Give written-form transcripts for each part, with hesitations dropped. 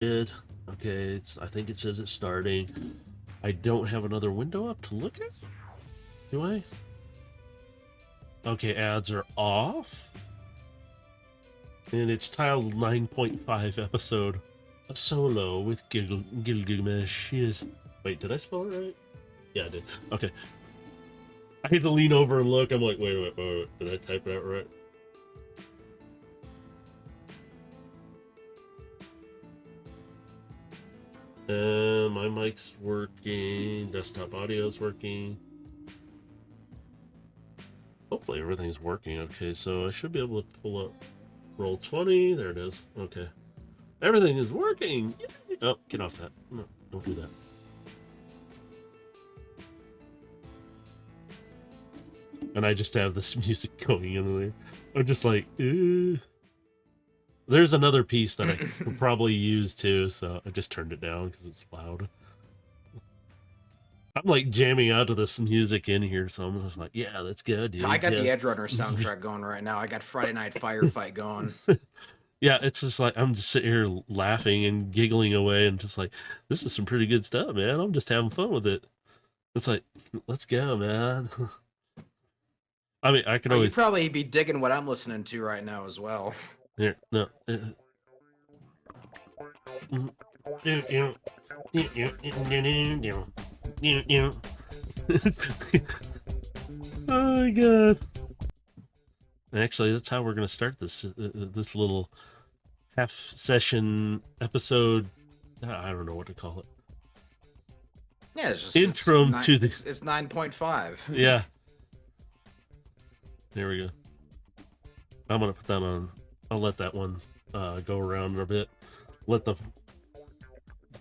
Did okay? I think it says it's starting. I don't have another window up to look at. Do I? Okay, ads are off. And it's titled 9.5 episode, a solo with Gilgamesh. Yes. Wait, did I spell it right? Yeah, I did. Okay. I had to lean over and look. I'm like, wait. Did I type it out right? My mic's working. Desktop audio's working. Hopefully everything's working. Okay, so I should be able to pull up roll 20. There it is. Okay. Everything is working. Yay! Oh, get off that. No, don't do that. And I just have this music going in there. I'm just like, There's another piece that I could probably use too, so I just turned it down because it's loud. I'm like jamming out to this music in here, so I'm just like, yeah, that's good, dude. I got yeah. the Edge Runner soundtrack going right now. I got Friday Night Firefight going. Yeah, it's just like I'm just sitting here laughing and giggling away and just like, this is some pretty good stuff, man. I'm just having fun with it. It's like, let's go, man. I mean, I could always. You'd probably be digging what I'm listening to right now as well. Here, no. Oh my god. Actually, that's how we're gonna start this this little half session episode. I don't know what to call it. Yeah, it's just Intro to the. It's 9.5. Yeah. There we go. I'm gonna put that on. I'll let that one go around a bit. Let the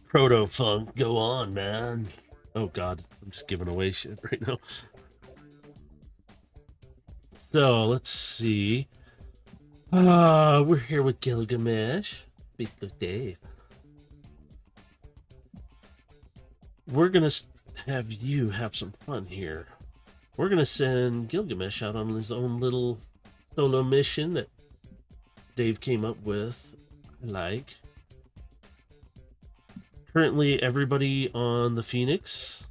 proto funk go on, man. Oh god, I'm just giving away shit right now. So let's see. We're here with Gilgamesh. Speak with Dave. We're gonna have you have some fun here. We're gonna send Gilgamesh out on his own little solo mission that Dave came up with. Currently, everybody on the Phoenix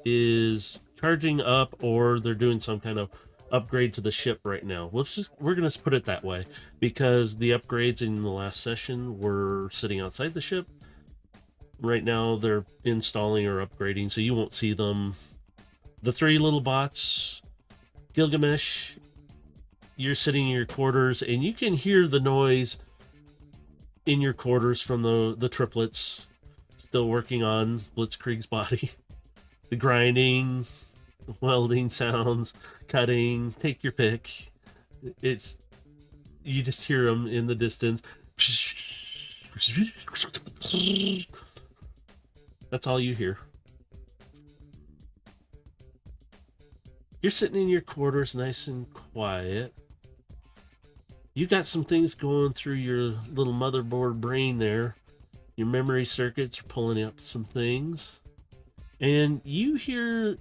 is charging up, or they're doing some kind of upgrade to the ship right now. We're gonna put it that way because the upgrades in the last session were sitting outside the ship. Right now, they're installing or upgrading, so you won't see them. The three little bots, Gilgamesh, you're sitting in your quarters, and you can hear the noise in your quarters from the triplets still working on Blitzkrieg's body. The grinding, welding sounds, cutting, take your pick. It's you just hear them in the distance. That's all you hear. You're sitting in your quarters nice and quiet. You got some things going through your little motherboard brain there. Your memory circuits are pulling up some things. And you hear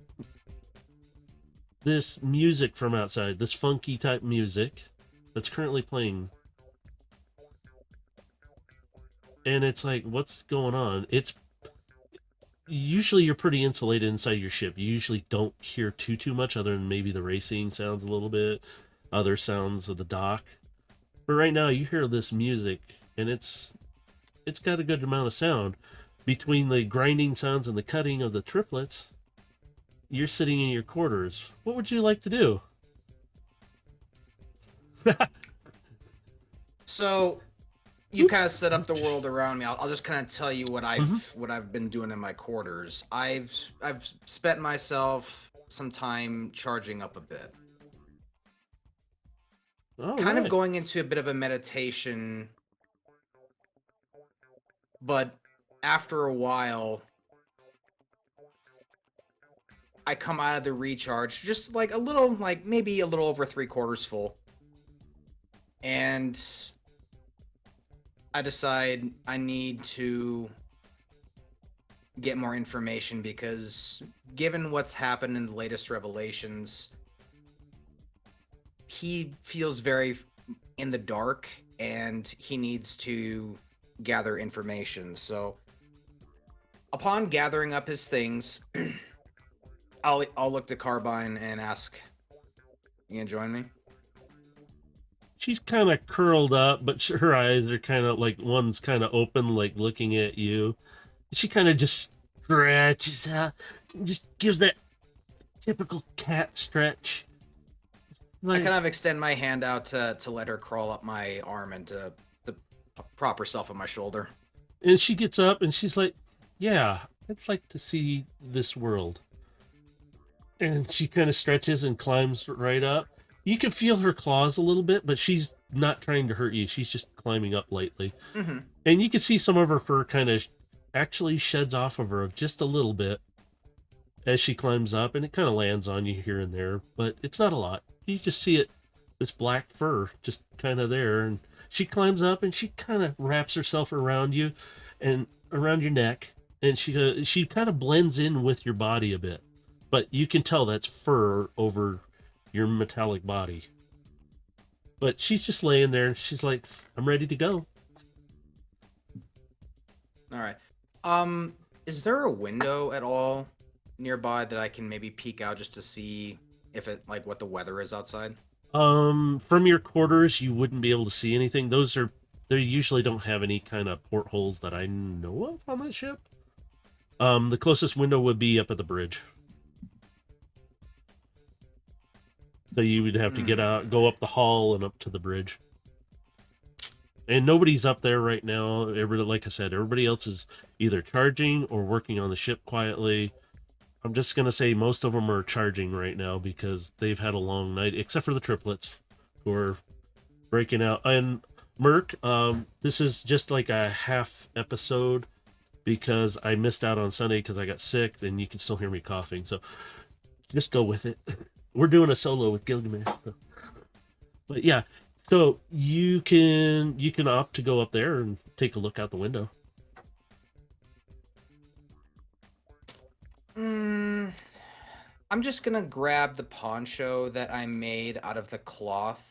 this music from outside, this funky type music that's currently playing. And it's like, what's going on? It's usually you're pretty insulated inside your ship. You usually don't hear too much other than maybe the racing sounds a little bit, other sounds of the dock. But right now you hear this music and it's got a good amount of sound. Between the grinding sounds and the cutting of the triplets, you're sitting in your quarters. What would you like to do? So you kind of set up the world around me. I'll just kind of tell you what I've been doing in my quarters. I've spent myself some time charging up a bit. Kind of going into a bit of a meditation, but after a while I come out of the recharge just like a little, like maybe a little over 3/4 full, and I decide I need to get more information because given what's happened in the latest revelations, he feels very in the dark and he needs to gather information. So upon gathering up his things, I'll look to Carbine and ask, "You gonna join me?" She's kind of curled up, but her eyes are kind of like one's kind of open, like looking at you. She kind of just stretches out, and just gives that typical cat stretch. I kind of extend my hand out to let her crawl up my arm and to prop herself on my shoulder. And she gets up and she's like, "Yeah, I'd like to see this world." And she kind of stretches and climbs right up. You can feel her claws a little bit, but she's not trying to hurt you. She's just climbing up lightly. Mm-hmm. And you can see some of her fur kind of actually sheds off of her just a little bit as she climbs up, and it kind of lands on you here and there, but it's not a lot. You just see it, this black fur just kind of there, and she climbs up and she kind of wraps herself around you and around your neck, and she kind of blends in with your body a bit, but you can tell that's fur over your metallic body. But she's just laying there and she's like, "I'm ready to go." All right. Is there a window at all nearby that I can maybe peek out just to see if it like what the weather is outside? From your quarters, you wouldn't be able to see anything. They usually don't have any kind of portholes that I know of on that ship. The closest window would be up at the bridge. So you would have to get out, go up the hall and up to the bridge. And nobody's up there right now. Like I said, everybody else is either charging or working on the ship quietly. I'm just going to say most of them are charging right now because they've had a long night, except for the triplets who are breaking out. And Merc, this is just like a half episode because I missed out on Sunday because I got sick, and you can still hear me coughing. So just go with it. We're doing a solo with Gilgamesh. But yeah, so you can opt to go up there and take a look out the window. I'm just gonna grab the poncho that I made out of the cloth,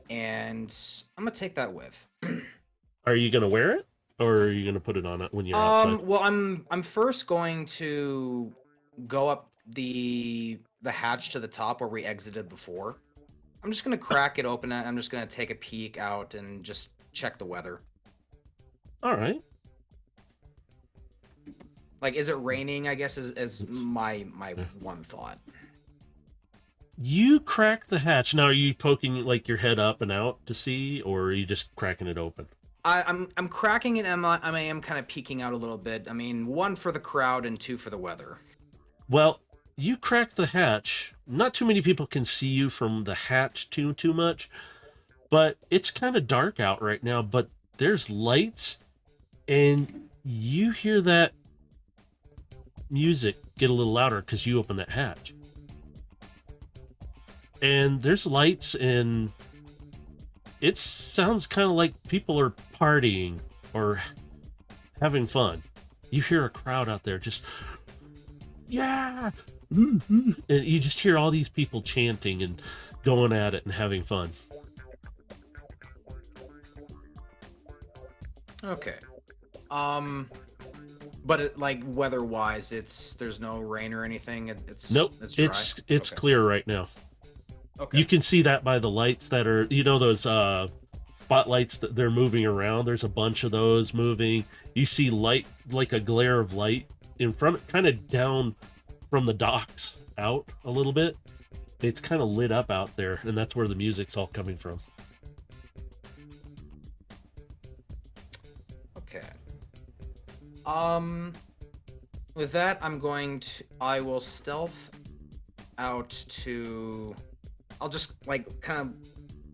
and I'm gonna take that with. Are you gonna wear it, or are you gonna put it on it when you're outside? Well, I'm first going to go up the hatch to the top where we exited before. I'm just gonna crack it open. I'm just gonna take a peek out and just check the weather. All right. Like, is it raining? I guess is my one thought. You crack the hatch. Now, are you poking like your head up and out to see, or are you just cracking it open? I'm cracking it. I am kind of peeking out a little bit. I mean, one for the crowd and two for the weather. Well, you crack the hatch. Not too many people can see you from the hatch too much, but it's kind of dark out right now. But there's lights, and you hear that music get a little louder because you open that hatch. And there's lights, and it sounds kind of like people are partying or having fun. You hear a crowd out there just, yeah, and you just hear all these people chanting and going at it and having fun. Okay. But like weather-wise, there's no rain or anything. It's nope. It's dry? It's okay. clear right now. Okay. You can see that by the lights that are, those spotlights that they're moving around. There's a bunch of those moving. You see light, like a glare of light in front, kind of down from the docks out a little bit. It's kind of lit up out there, and that's where the music's all coming from. Okay. With that, I will stealth out to, I'll just like kind of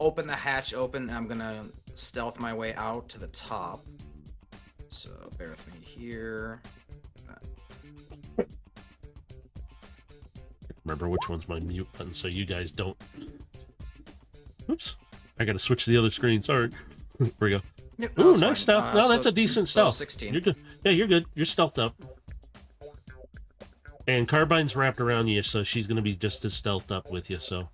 open the hatch open, and I'm gonna stealth my way out to the top. So bear with me here. Remember which one's my mute button so you guys don't. Oops. I gotta switch to the other screen. Sorry. There we go. Yep, Ooh, nice stealth. No, that's a decent stealth. 16. You're good. Yeah, you're good. You're stealthed up. And Carbine's wrapped around you, so she's gonna be just as stealthed up with you, so.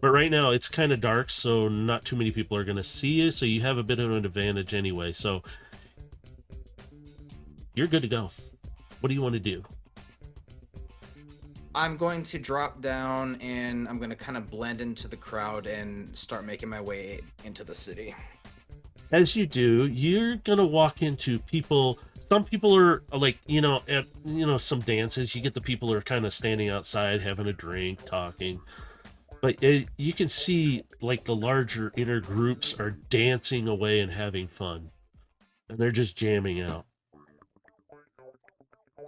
But right now it's kind of dark, so not too many people are going to see you, so you have a bit of an advantage anyway. So you're good to go. What do you want to do? I'm going to drop down and I'm going to kind of blend into the crowd and start making my way into the city. As you do, you're going to walk into people. Some people are like, at some dances, you get the people who are kind of standing outside having a drink, talking. But you can see like the larger inner groups are dancing away and having fun. And they're just jamming out.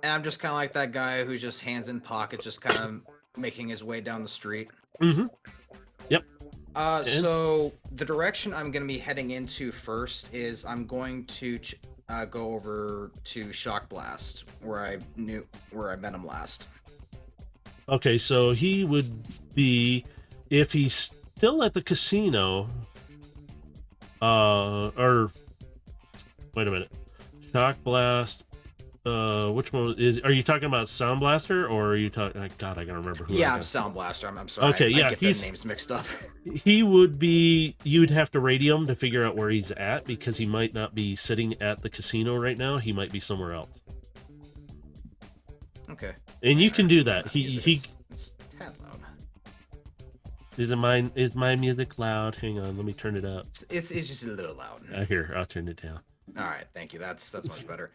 And I'm just kind of like that guy who's just hands in pocket, just kind of making his way down the street. Mm-hmm. Yep. So the direction I'm going to be heading into first is I'm going to go over to Shock Blast, where I met him last. Okay, so he would be, if he's still at the casino, or wait a minute, Shock Blast. Which one are you talking about? Sound Blaster, or are you talking? God, I gotta remember who. Yeah, Sound Blaster. I'm sorry. Okay, I yeah, get the names mixed up. He would be. You'd have to radio him to figure out where he's at, because he might not be sitting at the casino right now. He might be somewhere else. Okay. And you can do that. It's tad loud. Is my music loud? Hang on, let me turn it up. It's just a little loud. Here, I'll turn it down. All right, thank you. That's much better.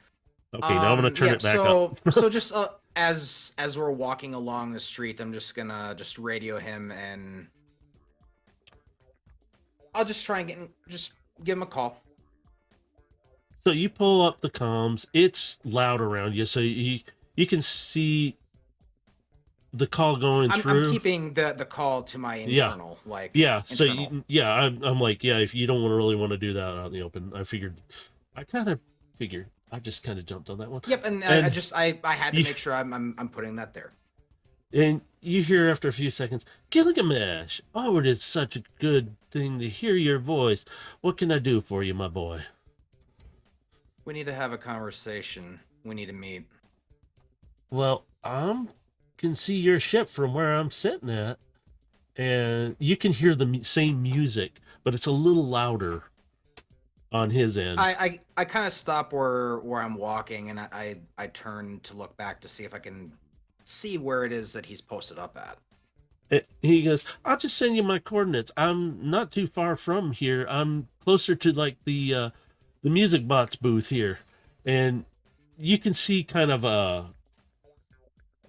Okay, now I'm gonna turn it back up. So just as we're walking along the street, I'm just gonna radio him, and I'll just try and give him a call. So you pull up the comms. It's loud around you, so you can see the call going through. I'm keeping the call to my internal, yeah. So internal. I'm like, yeah. If you don't really want to do that out in the open, I just kind of jumped on that one. Yep, and I had to make sure I'm putting that there. And you hear after a few seconds, Gilgamesh. Oh, it is such a good thing to hear your voice. What can I do for you, my boy? We need to have a conversation. We need to meet. Well, I can see your ship from where I'm sitting at, and you can hear the same music, but it's a little louder on his end. I kind of stop where I'm walking, and I turn to look back to see if I can see where it is that he's posted up at. He goes, I'll just send you my coordinates. I'm not too far from here. I'm closer to like the music bots booth here. And you can see kind of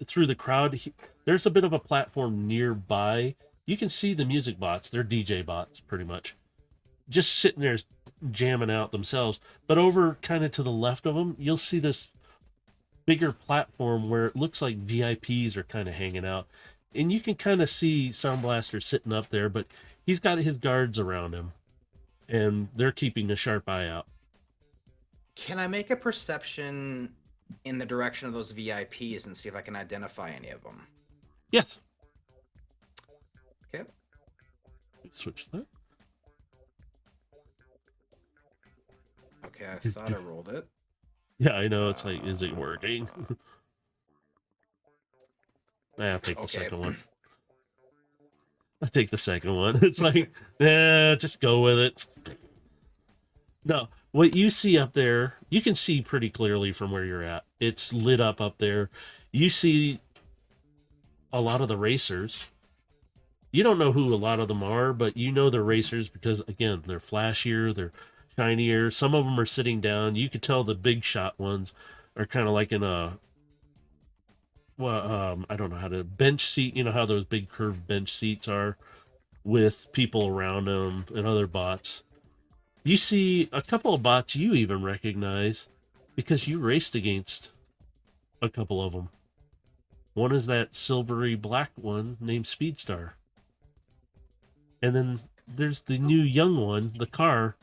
through the crowd, there's a bit of a platform nearby. You can see the music bots. They're DJ bots pretty much, just sitting there jamming out themselves. But over kind of to the left of them, you'll see this bigger platform where it looks like VIPs are kind of hanging out, and you can kind of see Sound Blaster sitting up there, but he's got his guards around him, and they're keeping a sharp eye out. Can I make a perception in the direction of those VIPs and see if I can identify any of them? Yes. Okay. Switch that. Okay, I thought I rolled it. Yeah, I know. It's like, is it working? I'll take the second one. I'll take the second one. It's like, just go with it. No, what you see up there, you can see pretty clearly from where you're at. It's lit up there. You see a lot of the racers. You don't know who a lot of them are, but you know they're racers because, again, they're flashier, they're shinier. Some of them are sitting down. You could tell the big shot ones are kind of like in a, I don't know how to, bench seat. You know how those big curved bench seats are with people around them and other bots. You see a couple of bots you even recognize because you raced against a couple of them. One is that silvery black one named Speedstar. And then there's the new young one, the car.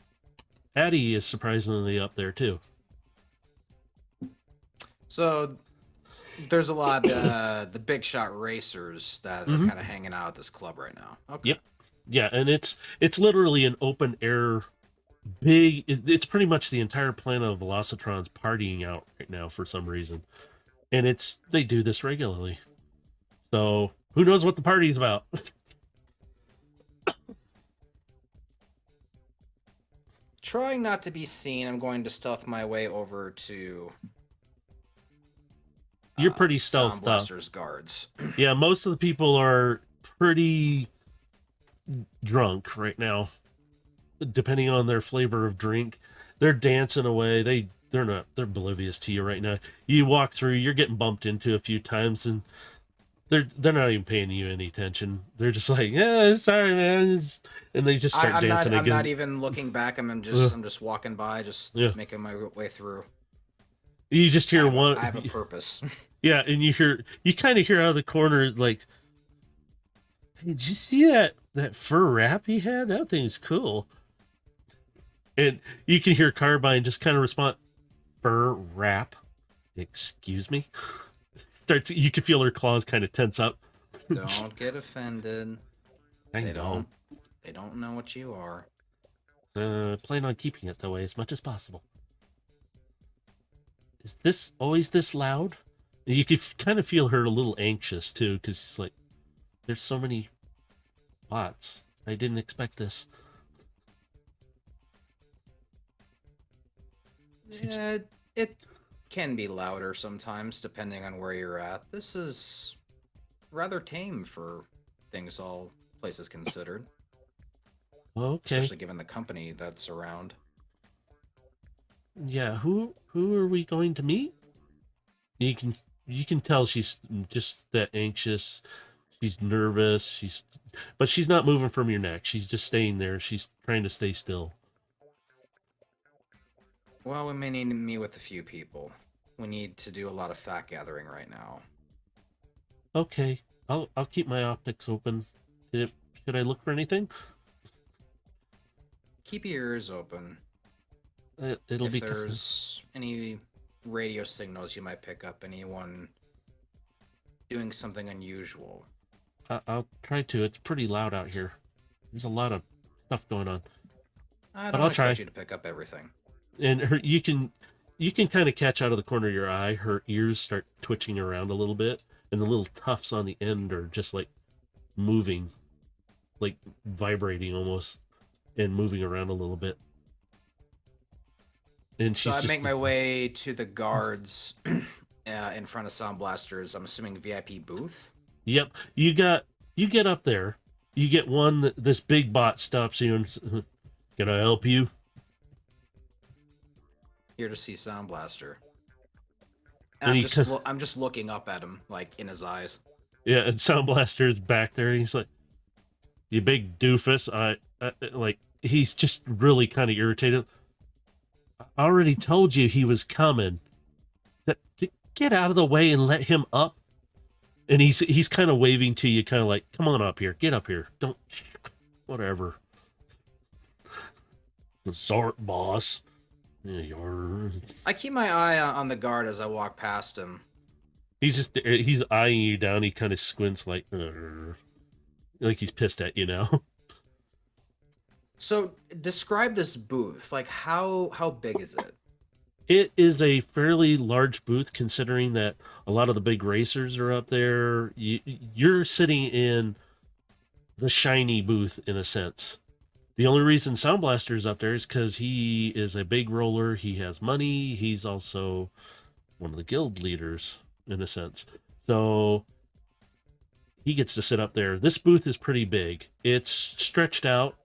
Addie is surprisingly up there too. So there's a lot of the big shot racers that are kind of hanging out at this club right now. Okay. Yep. Yeah, and it's literally an open air big. It's pretty much the entire planet of Velocitrons partying out right now for some reason, and they do this regularly. So who knows what the party's about? Trying not to be seen, I'm going to stealth my way over to You're pretty Sound stealthed up. Blaster's guards. Yeah, most of the people are pretty drunk right now, depending on their flavor of drink. They're dancing away. They're oblivious to you right now. You walk through, you're getting bumped into a few times, and they're not even paying you any attention. They're just like, yeah, sorry, man, and they just start dancing I'm not again. even looking back. Ugh. I'm just walking by, just Yeah, making my way through. you just hear I have a one. purpose. Yeah, and you kind of hear out of the corner like, hey, did you see that fur wrap he had? That thing's cool. And you can hear Carbine just kind of respond, fur wrap. Excuse me. Starts. You can feel her claws kind of tense up. Don't get offended. I They know. they don't know what you are. Plan on keeping it that way as much as possible. Is this always this loud? You can kind of feel her a little anxious too, because she's like, "There's so many bots. I didn't expect this." Yeah, it can be louder sometimes, depending on where you're at. This is rather tame for things all places considered, Okay. especially given the company that's around. Yeah. Who are we going to meet? You can you can tell she's just that anxious. She's nervous. But she's not moving from your neck. She's just staying there. She's trying to stay still. Well, we may need to meet with a few people. We need to do a lot of fact gathering right now. Okay. I'll keep my optics open. Should I look for anything? Keep your ears open. It'll If be there's any radio signals you might pick up, anyone doing something unusual. I'll try to. It's pretty loud out here. There's a lot of stuff going on. I But don't I'll expect try. you to pick up everything. And you can kind of catch out of the corner of your eye her ears start twitching around a little bit, and the little tufts on the end are just like moving, like vibrating almost, and moving around a little bit. And So she's I just make my way to the guards in front of Sound Blaster's, I'm assuming VIP booth. yep. You get up there. You get this big bot stops you and can I help you? Here to see Sound Blaster. And he I'm just looking up at him, like in his eyes. yeah, and Sound Blaster is back there. He's like, "You big doofus!" I like he's just really kind of irritated. I already told you he was coming. Get out of the way and let him up. And he's kind of waving to you, kind of like, "Come on up here, get up here. Don't, whatever." Sorry, boss. Yeah, I keep my eye on the guard as I walk past him. he's eyeing you down. He kind of squints like he's pissed at you now. So describe this booth. Like how big is it? It is a fairly large booth, considering that a lot of the big racers are up there. You're sitting in the shiny booth in a sense. The only reason Sound Blaster is up there is because he is a big roller. He has money. He's also one of the guild leaders in a sense. So he gets to sit up there. This booth is pretty big. It's stretched out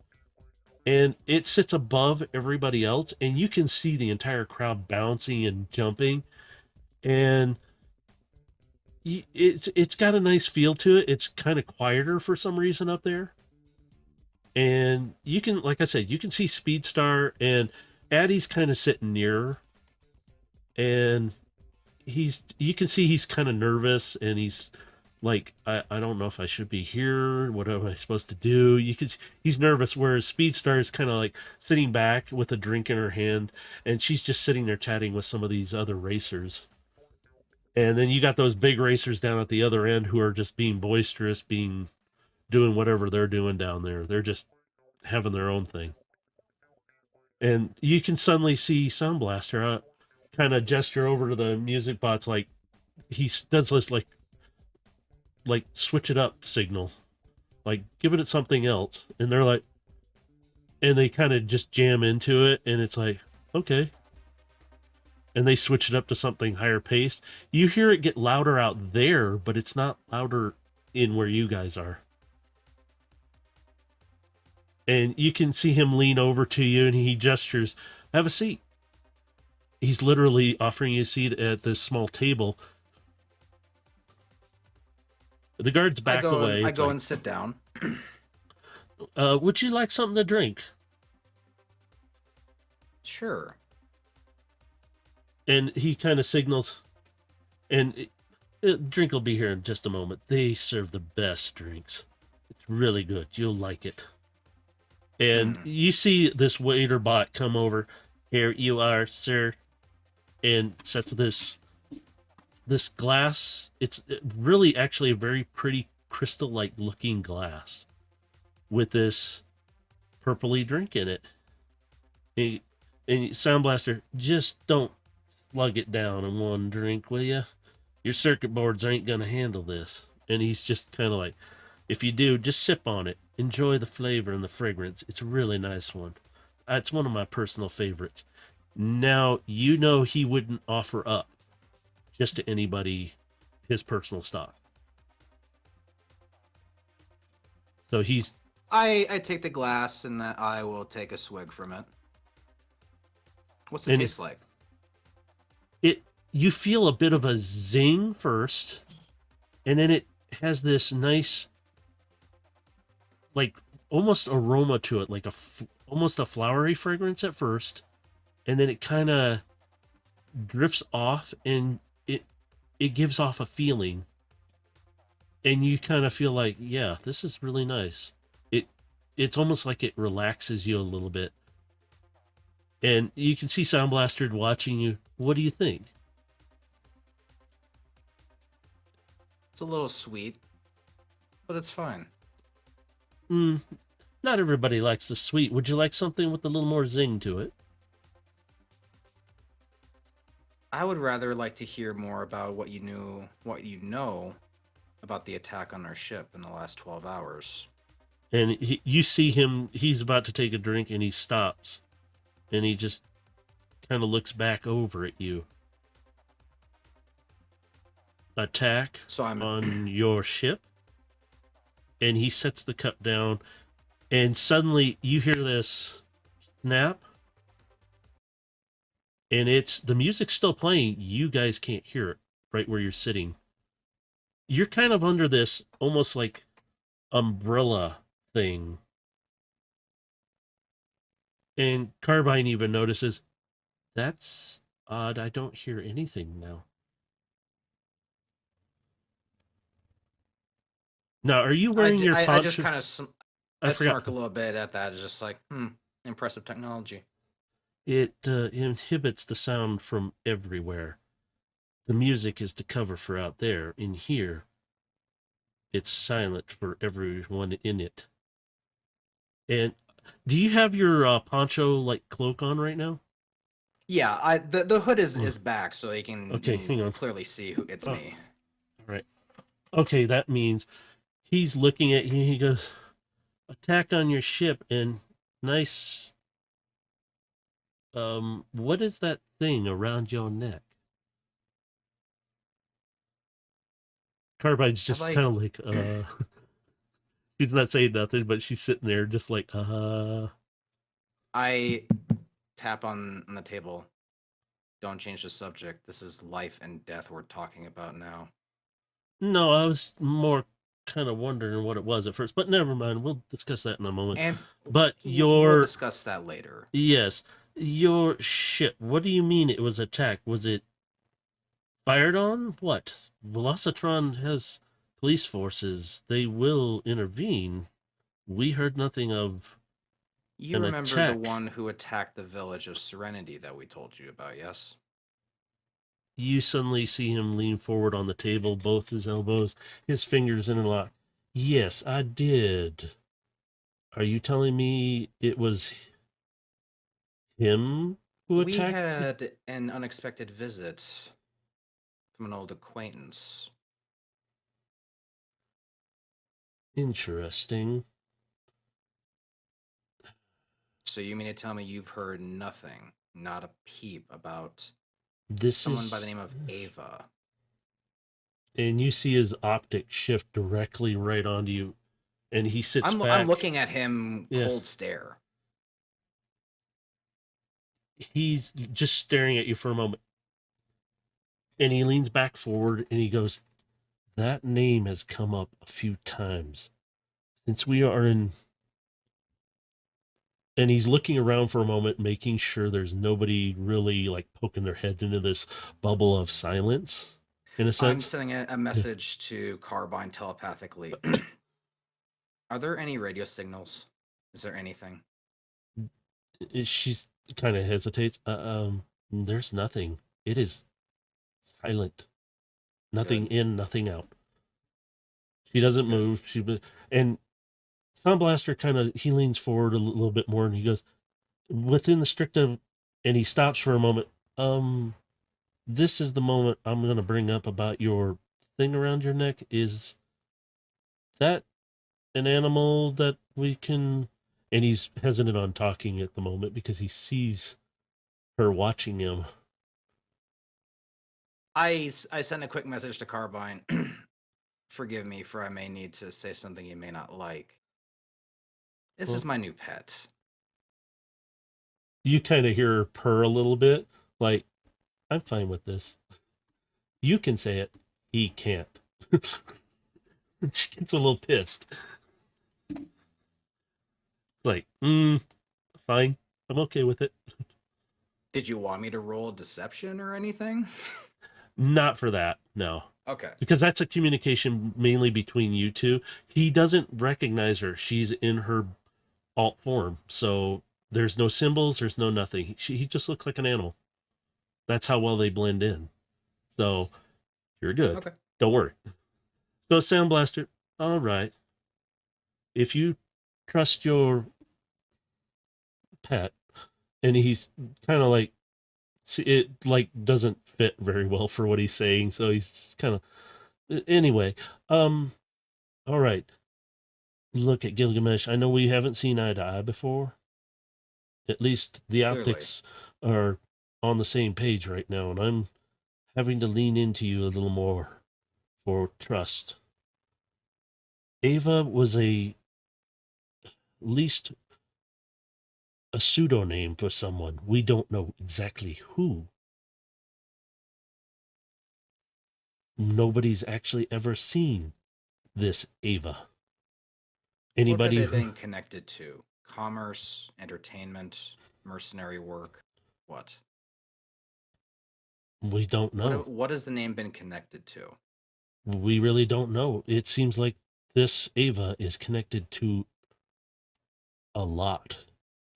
and it sits above everybody else, and you can see the entire crowd bouncing and jumping. And it's got a nice feel to it. It's kind of quieter for some reason up there. And you can, like I said, you can see Speedstar and Addie's kind of sitting near, and you can see he's kind of nervous, and he's like, I don't know if I should be here. What am I supposed to do? He's nervous, whereas Speedstar is kind of like sitting back with a drink in her hand, and she's just sitting there chatting with some of these other racers. And then you got those big racers down at the other end who are just being boisterous, doing whatever they're doing down there. They're just having their own thing. And you can suddenly see Sound Blaster kind of gesture over to the music bots like he does this like switch it up signal, like giving it something else. And they're like, and they kind of just jam into it, and it's like, okay. And they switch it up to something higher paced. You hear it get louder out there, but it's not louder in where you guys are. And you can see him lean over to you, and he gestures, "Have a seat." He's literally offering you a seat at this small table. The guards back away. I It's go like, and sit down. would you like something to drink? Sure. And he kind of signals, and drink will be here in just a moment. They serve the best drinks. It's really good. You'll like it. And you see this waiter bot come over. "Here you are, sir," and sets this glass. It's really actually a very pretty crystal-like looking glass with this purpley drink in it. And Sound Blaster, "Just don't slug it down in one drink, will you? Your circuit boards ain't gonna handle this." And he's just kind of like, "If you do, just sip on it. Enjoy the flavor and the fragrance. It's a really nice one. It's one of my personal favorites." Now, you know he wouldn't offer up just to anybody his personal stock. So he's... I take the glass and I will take a swig from it. What's it And taste like? You feel a bit of a zing first, and then it has this nice, like, almost aroma to it, like almost a flowery fragrance at first, and then it kind of drifts off, and it gives off a feeling, and you kind of feel like, yeah, this is really nice. It's almost like it relaxes you a little bit, and you can see Sound Blaster watching you. What do you think? It's a little sweet, but it's fine. Not everybody likes the sweet. Would you like something with a little more zing to it? I would rather like to hear more about what you know about the attack on our ship in the last 12 hours. And you see him, he's about to take a drink, and he stops. And he just kind of looks back over at you. "Attack on your ship?" And he sets the cup down, and suddenly you hear this snap, and the music's still playing. You guys can't hear it right where you're sitting. You're kind of under this almost like umbrella thing. And Carbine even notices, "That's odd. I don't hear anything now." Now, are you wearing your poncho? I just kind of I smirk forgot. a little bit at that. It's just like, impressive technology. It inhibits the sound from everywhere. The music is to cover for out there. In here, it's silent for everyone in it. And do you have your poncho like cloak on right now? Yeah, the hood is back, so you can Hang on. clearly see who it's me. All right. Okay, that means he's looking at you. He goes, "Attack on your ship," and nice. What is that thing around your neck? Carbine's just kind of like, she's not saying nothing, but she's sitting there just like, I tap on the table. Don't change the subject. This is life and death we're talking about now. No, I was more kind of wondering what it was at first, but never mind. We'll discuss that in a moment. But we'll discuss that later. Yes, your ship. What do you mean it was attacked? Was it fired on? What? Velocitron has police forces. They will intervene. We heard nothing of You an remember attack. the one who attacked the village of Serenity that we told you about, yes? You suddenly see him lean forward on the table, both his elbows, his fingers in a lock. "Yes, I did. Are you telling me it was him who attacked?" We had an unexpected visit from an old acquaintance. Interesting. So you mean to tell me you've heard nothing, not a peep about This someone by the is, name of Ava? and you see his optic shift directly right onto you, and he sits I'm back. looking at him Yeah, cold stare. he's just staring at you for a moment, and he leans back forward and he goes, "That name has come up a few times since we are in." And he's looking around for a moment, making sure there's nobody really like poking their head into this bubble of silence, in a I'm sense. sending a Yeah. message to Carbine telepathically. Are there any radio signals? Is there anything? She's kind of hesitates. There's nothing. It is silent. Nothing Good. in, nothing out. She doesn't Good. move. And Sound Blaster kind of he leans forward a little bit more and he goes, within the strict of, and he stops for a moment. This is the moment I'm going to bring up about your thing around your neck. Is that an animal that we can? And he's hesitant on talking at the moment because he sees her watching him. I sent a quick message to Carbine. Forgive me, for I may need to say something you may not like. This Well, is my new pet. you kind of hear her purr a little bit, like, I'm fine with this. You can say it. He can't. She gets a little pissed. Like, fine. I'm okay with it. Did you want me to roll deception or anything? Not for that, no. Okay. Because that's a communication mainly between you two. He doesn't recognize her. She's in her alt form. So there's no symbols, there's no nothing. He just looks like an animal. That's how well they blend in. So you're good. Okay. Don't worry. So Sound Blaster, all right. If you trust your pet, and he's kind of like, it like doesn't fit very well for what he's saying, so he's kind of, anyway. All right. Look at Gilgamesh. I know we haven't seen eye to eye before. At least the Clearly. optics are on the same page right now, and I'm having to lean into you a little more for trust. Ava was a least a pseudonym for someone. We don't know exactly who. Nobody's actually ever seen this Ava. What have Anybody they who been connected to? Commerce, entertainment, mercenary work? What? we don't know. What has the name been connected to? We really don't know. It seems like this Ava is connected to a lot.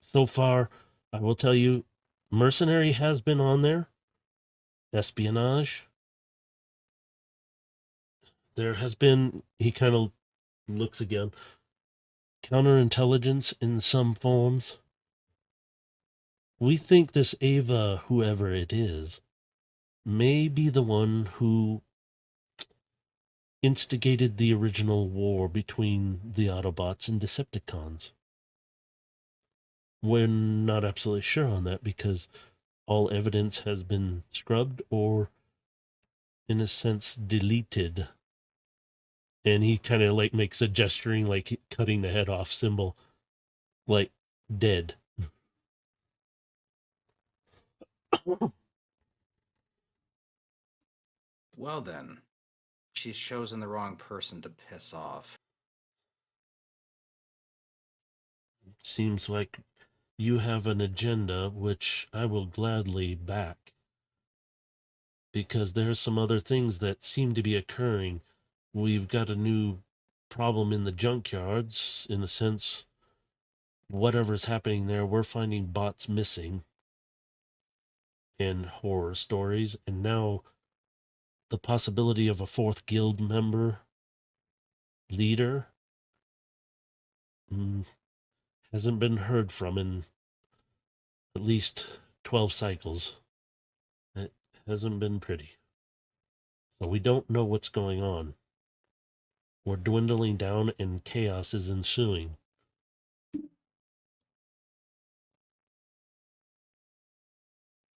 So far, I will tell you, mercenary has been on there, espionage. There has been, he kind of looks again, counterintelligence in some forms. We think this Ava, whoever it is, may be the one who instigated the original war between the Autobots and Decepticons. We're not absolutely sure on that because all evidence has been scrubbed or, in a sense, deleted. And he kind of like makes a gesturing, like cutting the head off symbol, like dead. Well then, she's chosen the wrong person to piss off. Seems like you have an agenda, which I will gladly back. Because there's some other things that seem to be occurring. We've got a new problem in the junkyards, in a sense. Whatever's happening there, we're finding bots missing in horror stories, and now the possibility of a fourth guild member leader hasn't been heard from in at least 12 cycles. It hasn't been pretty. So we don't know what's going on. We're dwindling down and chaos is ensuing.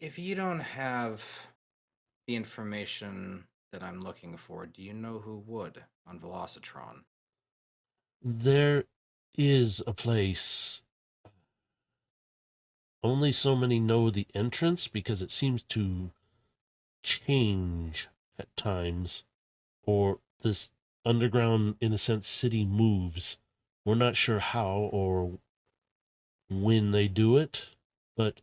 If you don't have the information that I'm looking for, do you know who would on Velocitron? There is a place. Only so many know the entrance because it seems to change at times, or this underground, in a sense, city moves. We're not sure how or when they do it, but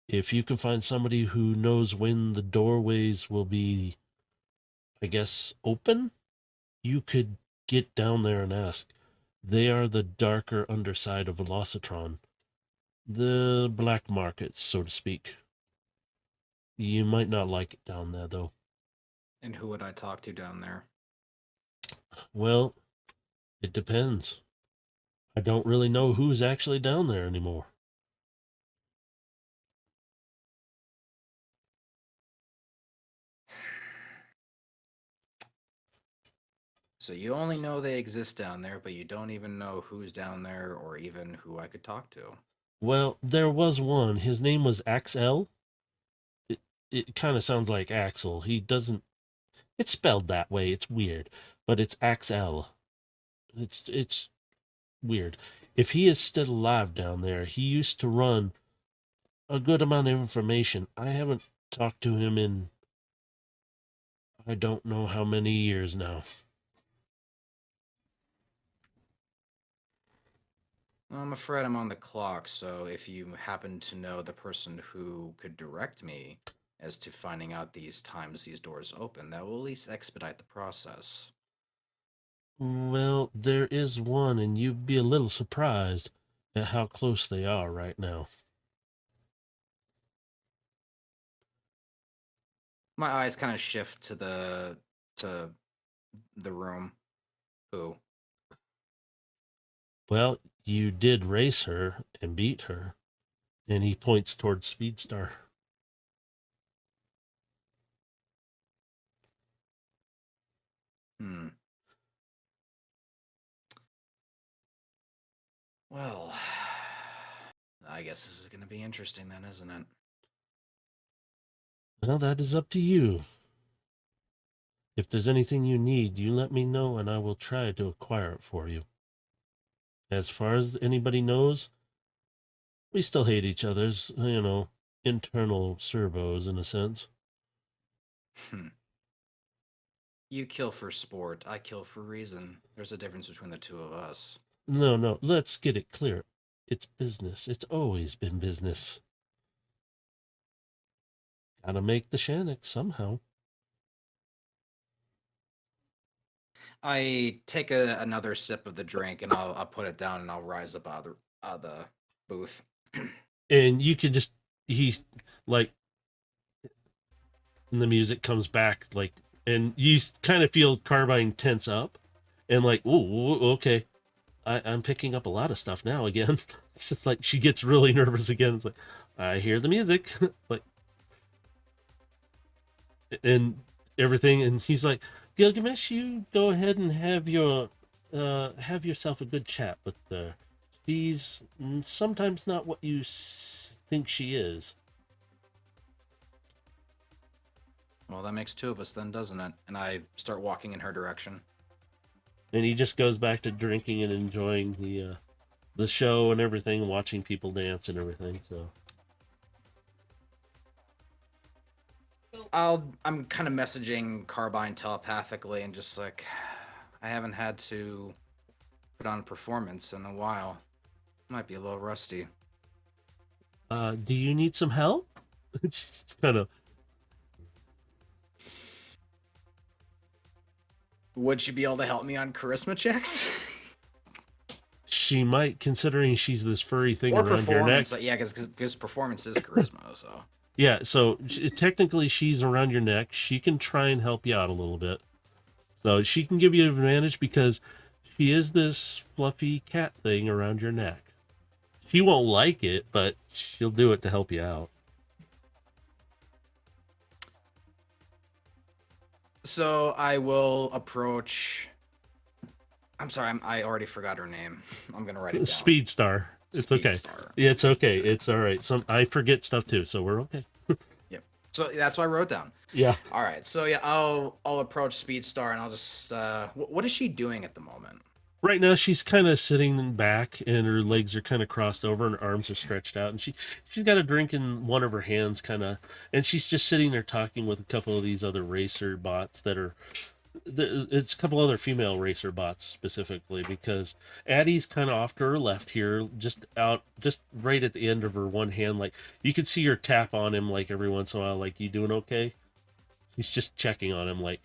if you can find somebody who knows when the doorways will be, I guess, open, you could get down there and ask. They are the darker underside of Velocitron, the black markets, so to speak. You might not like it down there, though. And who would I talk to down there? Well, it depends. I don't really know who's actually down there anymore. So you only know they exist down there, but you don't even know who's down there or even who I could talk to. Well, there was one. His name was Axel. It, it kind of sounds like Axel. He doesn't. It's spelled that way. It's weird, but it's Axel. It's weird. If he is still alive down there, he used to run a good amount of information. I haven't talked to him in I don't know how many years now. Well, I'm afraid I'm on the clock, so if you happen to know the person who could direct me as to finding out these times these doors open, that will at least expedite the process. Well, there is one, and you'd be a little surprised at how close they are right now. My eyes kind of shift to the room. Who? Well, you did race her and beat her, and he points towards Speedstar. Hmm. Well, I guess this is going to be interesting then, isn't it? Well, that is up to you. If there's anything you need, you let me know, and I will try to acquire it for you. As far as anybody knows, we still hate each other's, internal servos in a sense. Hmm. You kill for sport, I kill for reason. There's a difference between the two of us. No, let's get it clear. It's business. It's always been business. Gotta make the Shannock somehow. I take another sip of the drink and I'll put it down and I'll rise up out of the booth. And you can just, he's like, and the music comes back, like, and you kind of feel Carbine tense up and like, oh, okay. I'm picking up a lot of stuff now again. It's just like she gets really nervous again. It's like, I hear the music. Like, and everything. And he's like, Gilgamesh, you go ahead and have yourself a good chat with her. She's sometimes not what you think she is. Well, that makes two of us then, doesn't it? And I start walking in her direction. And he just goes back to drinking and enjoying the show and everything, watching people dance and everything. So I'm kind of messaging Carbine telepathically and just like, I haven't had to put on a performance in a while. Might be a little rusty. do you need some help? It's just kind of. Would she be able to help me on charisma checks? She might, considering she's this furry thing Or around your neck. performance? Yeah, because performance is charisma. So Yeah, so technically she's around your neck. She can try and help you out a little bit. So she can give you an advantage because she is this fluffy cat thing around your neck. She won't like it, but she'll do it to help you out. So I will approach. I'm sorry, I already forgot her name. I'm gonna write it down. Speed Star. It's okay. Speedstar. Yeah, it's okay. It's all right. I forget stuff too, so we're okay. So that's what I wrote down. Yeah. All right. So yeah, I'll approach Speedstar and I'll just what is she doing at the moment? Right now she's kind of sitting back and her legs are kind of crossed over and her arms are stretched out and she's got a drink in one of her hands kind of, and she's just sitting there talking with a couple of these other racer bots that are, it's a couple other female racer bots specifically because Addie's kind of off to her left here, just right at the end of her one hand. Like you could see her tap on him like every once in a while, like, you doing okay? He's just checking on him, like,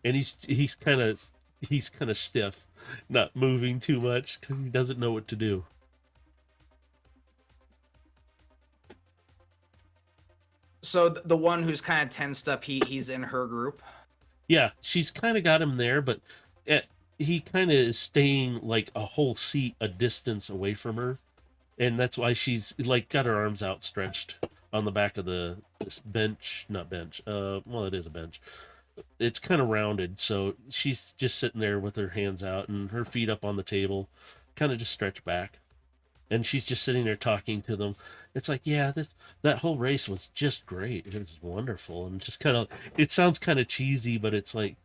and he's kind of stiff, not moving too much because he doesn't know what to do. So the one who's kind of tensed up, he's in her group. Yeah, she's kind of got him there, but at, he kind of is staying like a whole seat a distance away from her, and that's why she's like got her arms outstretched on the back of this bench, not bench. Well, it is a bench. It's kind of rounded, so she's just sitting there with her hands out and her feet up on the table, kind of just stretched back, and she's just sitting there talking to them. It's like, yeah, that whole race was just great. It was wonderful, and just kind of, it sounds kind of cheesy, but it's like,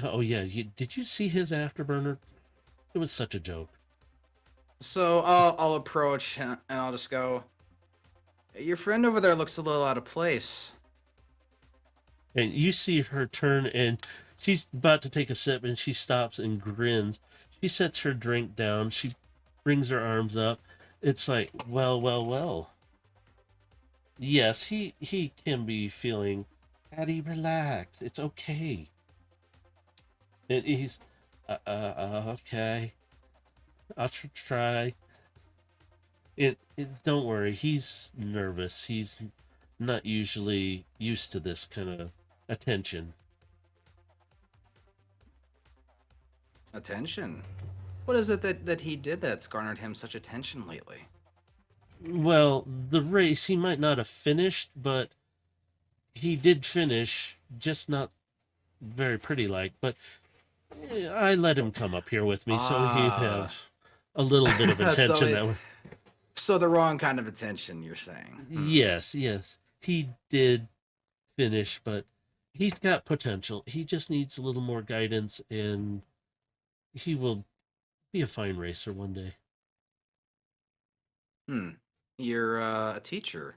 oh yeah, did you see his afterburner? It was such a joke. So I'll approach and I'll just go. Your friend over there looks a little out of place. And you see her turn, and she's about to take a sip, and she stops and grins. She sets her drink down. She brings her arms up. It's like, well, well, well. Yes, he can be feeling. Patty, relax. It's okay. And he's, okay. I'll try. Don't worry. He's nervous. He's not usually used to this kind of attention. Attention. What is it that he did that's garnered him such attention lately? Well, the race he might not have finished, but he did finish, just not very pretty like. But I let him come up here with me so he'd Ah. have a little bit of attention so that way. so the wrong kind of attention, you're saying? Yes, yes, he did finish, but he's got potential. He just needs a little more guidance, and he will be a fine racer one day. Hmm. You're a teacher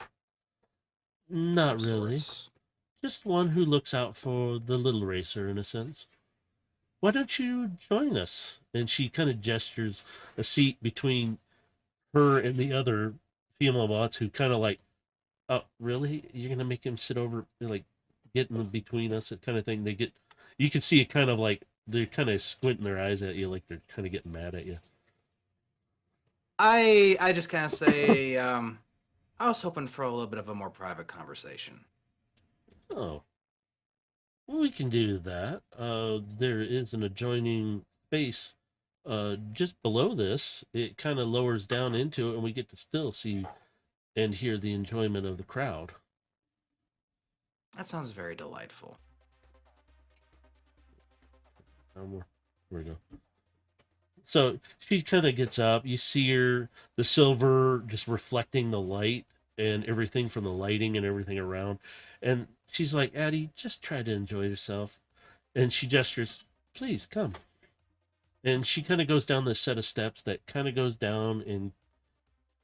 Not of really. sorts. Just one who looks out for the little racer in a sense. Why don't you join us? And she kind of gestures a seat between her and the other female bots who kind of like, oh, really? You're going to make him sit over, like, get in between us, that kind of thing. You can see it kind of like, they're kind of squinting their eyes at you, like they're kind of getting mad at you. I just kind of say, I was hoping for a little bit of a more private conversation. Oh, well, we can do that. There is an adjoining space just below this. It kind of lowers down into it, and we get to still see and hear the enjoyment of the crowd. That sounds very delightful. Here we go. So she kind of gets up. You see her, the silver just reflecting the light and everything from the lighting and everything around. And she's like, Addie, just try to enjoy yourself. And she gestures, please come. And she kind of goes down this set of steps that kind of goes down and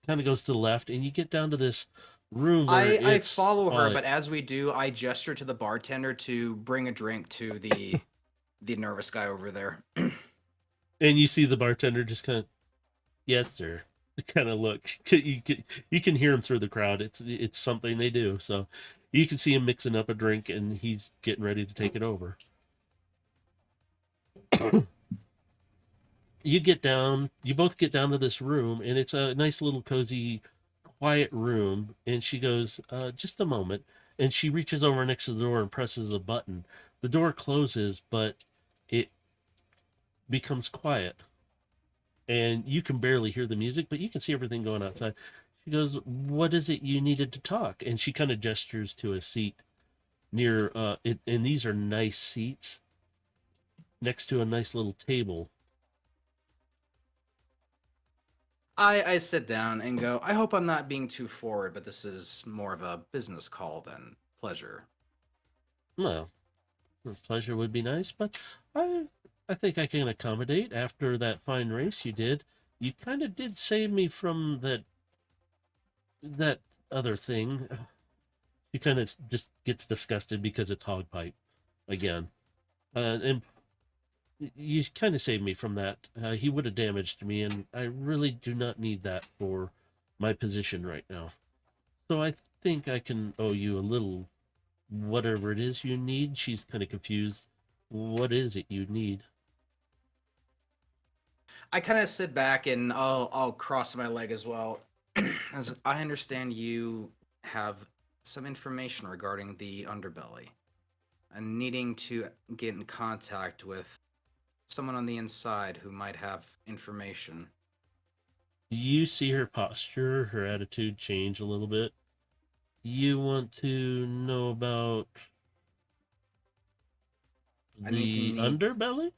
kind of goes to the left. And you get down to this room where I it's follow her, all but as we do, I gesture to the bartender to bring a drink to the nervous guy over there. and you see the bartender just kind of, yes, sir. Kind of look. You can hear him through the crowd. It's something they do. So you can see him mixing up a drink, and he's getting ready to take it over. You both get down to this room, and it's a nice little cozy, quiet room. And she goes, just a moment. And she reaches over next to the door and presses a button. The door closes, but it becomes quiet. And you can barely hear the music, but you can see everything going outside. She goes, what is it you needed to talk? And she kind of gestures to a seat near, and these are nice seats next to a nice little table. I sit down and go, I hope I'm not being too forward, but this is more of a business call than pleasure. Well, pleasure would be nice, but I I think I can accommodate after that fine race you did. You kind of did save me from that other thing. She kind of just gets disgusted because it's hogpipe again. And you kind of saved me from that. He would have damaged me, and I really do not need that for my position right now. So I think I can owe you a little whatever it is you need. She's kind of confused. What is it you need? I kind of sit back and I'll cross my leg as well. As I understand you have some information regarding the underbelly and needing to get in contact with someone on the inside who might have information. You see her posture, her attitude change a little bit. You want to know about I need to the need underbelly?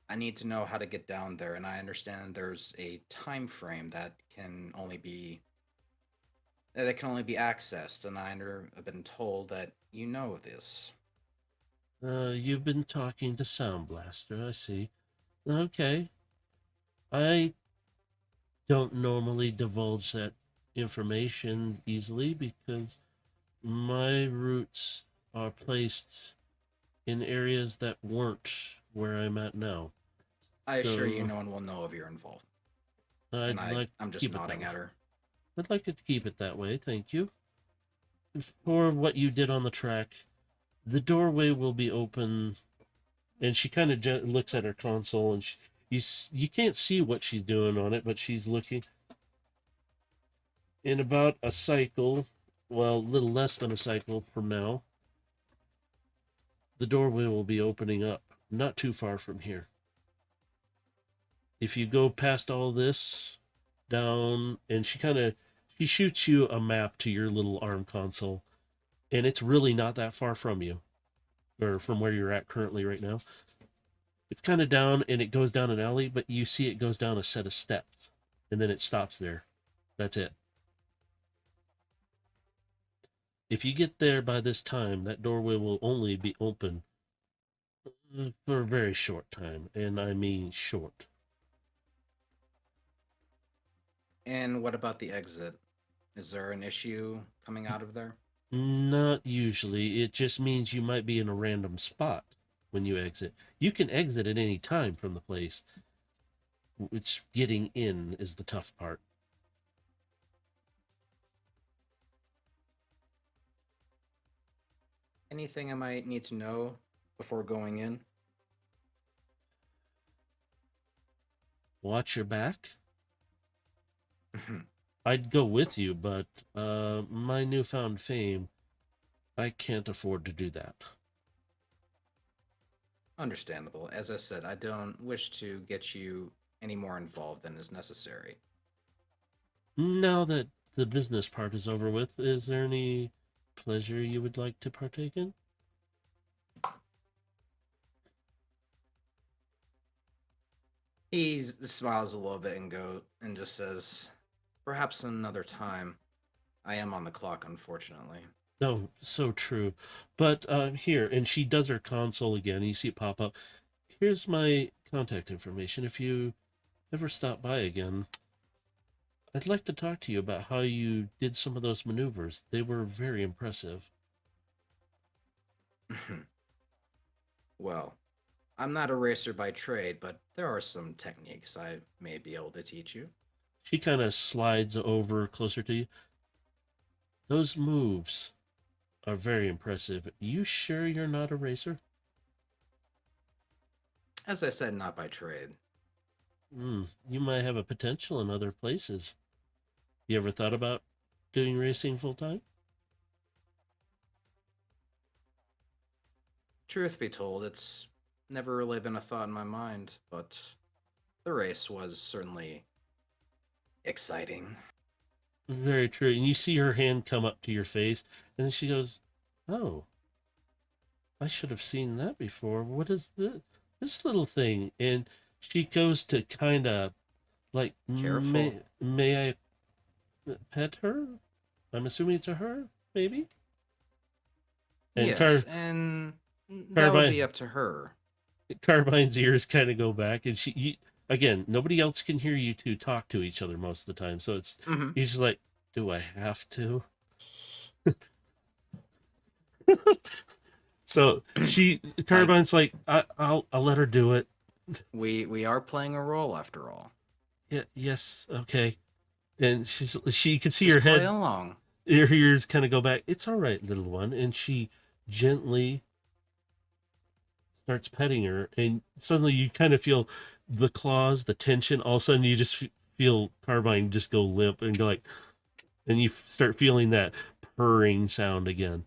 I need to know how to get down there, and I understand there's a time frame that can only be accessed, and I've been told that you know this. You've been talking to Sound Blaster, I see. Okay. I don't normally divulge that information easily because my roots are placed in areas that weren't where I'm at now. I assure you, So no one will know of your involvement. And I'd like I'm to just keep it that nodding way. at her. I'd like it to keep it that way, thank you. For what you did on the track, the doorway will be open, and she kind of looks at her console, and you can't see what she's doing on it, but she's looking in about a cycle, well, a little less than a cycle from now. The doorway will be opening up, not too far from here. If you go past all this down, and she shoots you a map to your little arm console, and it's really not that far from you, or from where you're at currently right now. It's kind of down, and it goes down an alley, but you see it goes down a set of steps, and then it stops there. That's it. If you get there by this time, that doorway will only be open for a very short time, and I mean short. And what about the exit? Is there an issue coming out of there? Not usually. It just means you might be in a random spot when you exit. You can exit at any time from the place. It's getting in is the tough part. Anything I might need to know before going in? Watch your back. I'd go with you, but my newfound fame, I can't afford to do that. Understandable. As I said, I don't wish to get you any more involved than is necessary. Now that the business part is over with, is there any pleasure you would like to partake in? He smiles a little bit and just says, "Perhaps another time. I am on the clock, unfortunately." Oh, so true. But here, and she does her console again. You see it pop up. Here's my contact information. If you ever stop by again, I'd like to talk to you about how you did some of those maneuvers. They were very impressive. Well, I'm not a racer by trade, but there are some techniques I may be able to teach you. She kind of slides over closer to you. Those moves are very impressive. You sure you're not a racer? As I said, not by trade. You might have a potential in other places. You ever thought about doing racing full time? Truth be told, it's never really been a thought in my mind, but the race was certainly exciting. Very true. And you see her hand come up to your face, and then she goes, "Oh, I should have seen that before. What is this little thing?" And she goes to kind of Like, Careful. may I pet her? I'm assuming it's a her, maybe. And Yes, and that would be Carbine up to her. Carbine's ears kind of go back, and again, nobody else can hear you two talk to each other most of the time, so Hmm. he's just like, do I have to? So Like Carbine's like, I'll let her do it. we are playing a role after all. Yeah, yes, okay. And she can see her Just play head, along. her ears kind of go back. It's all right, little one, and she gently starts petting her, and suddenly you kind of feel the claws, the tension. All of a sudden, you just feel Carbine just go limp and go like, and you start feeling that purring sound again.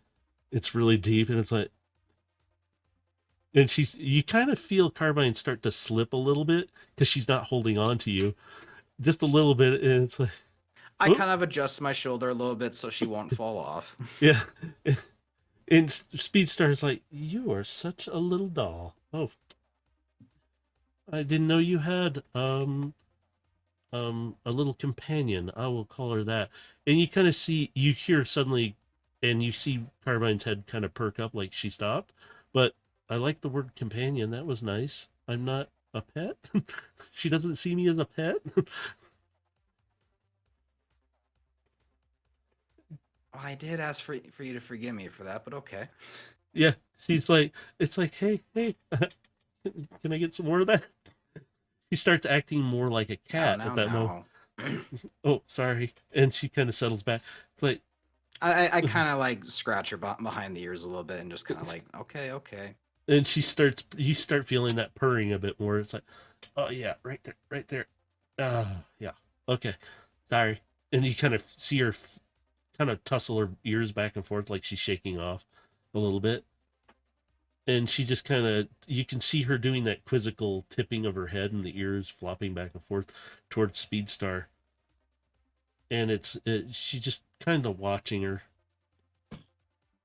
It's really deep, and it's like, and you kind of feel Carbine start to slip a little bit because she's not holding on to you just a little bit, and it's like, I oh kind of adjust my shoulder a little bit so she won't fall off. yeah. And Speedstar's like, you are such a little doll. Oh, I didn't know you had a little companion. I will call her that. And you kind of see, you hear suddenly, and you see Carbine's head kind of perk up like she stopped. But I like the word companion. That was nice. I'm not a pet. She doesn't see me as a pet. Oh, I did ask for you to forgive me for that, but okay. Yeah, she's like, it's like, hey, can I get some more of that? She starts acting more like a Now, cat now, at that moment. now. Oh, sorry. And she kind of settles back. It's like, I kind of like scratch her behind the ears a little bit and just kind of like, okay, okay. and you start feeling that purring a bit more. It's like, oh yeah, right there, right there. Yeah, okay, sorry. And you kind of see her kind of tussle her ears back and forth like she's shaking off a little bit. And she just kind of, you can see her doing that quizzical tipping of her head and the ears flopping back and forth towards Speedstar. And she's just kind of watching her.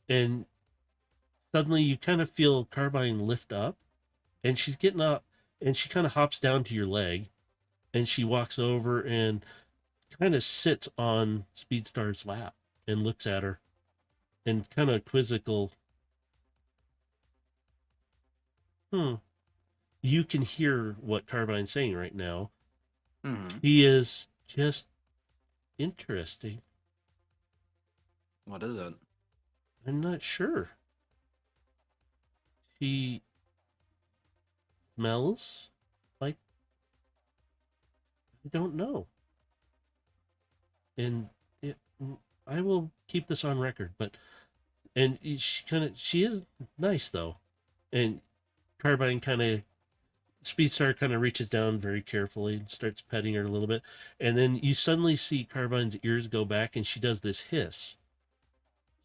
And suddenly you kind of feel Carbine lift up, and she's getting up, and she kind of hops down to your leg, and she walks over and kind of sits on Speedstar's lap and looks at her and kind of quizzical. Hmm. You can hear what Carbine's saying right now. Hmm. He is just interesting. What is it? I'm not sure. She smells like, I don't know. And it, I will keep this on record, but and she is nice though. And Carbine kind of Speedstar kind of reaches down very carefully and starts petting her a little bit, and then you suddenly see Carbine's ears go back, and she does this hiss.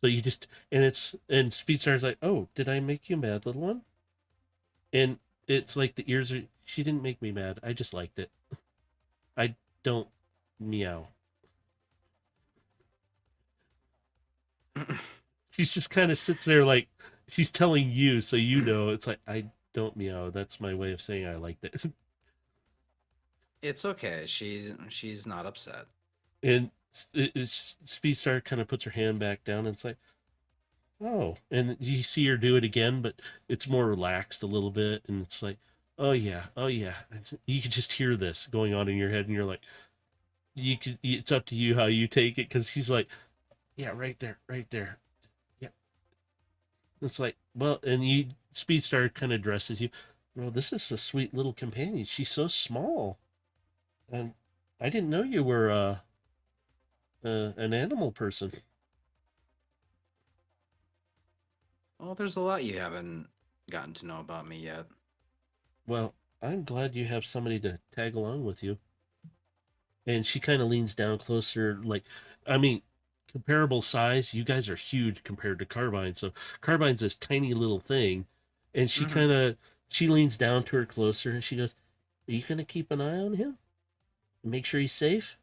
So you just and Speedstar's like, "Oh, did I make you mad, little one?" And it's like the ears are. She didn't make me mad. I just liked it. I don't meow. She just kind of sits there like she's telling you, so you know. It's like I don't meow. That's my way of saying I liked it. It's okay. She's not upset. And Speedstar kind of puts her hand back down, and it's like, oh, and you see her do it again, but it's more relaxed a little bit, and it's like, oh yeah, oh yeah. You can just hear this going on in your head, and you're like, you could. It's up to you how you take it, because he's like, yeah, right there, right there. Yeah, it's like, well, and Speedstar kind of dresses you. Well, this is a sweet little companion. She's so small, and I didn't know you were an animal person. Well, there's a lot you haven't gotten to know about me yet. Well, I'm glad you have somebody to tag along with you. And she kind of leans down closer, like, I mean, comparable size. You guys are huge compared to Carbine. So Carbine's this tiny little thing, and Hmm. she leans down to her closer, and she goes, "Are you gonna keep an eye on him? Make sure he's safe?"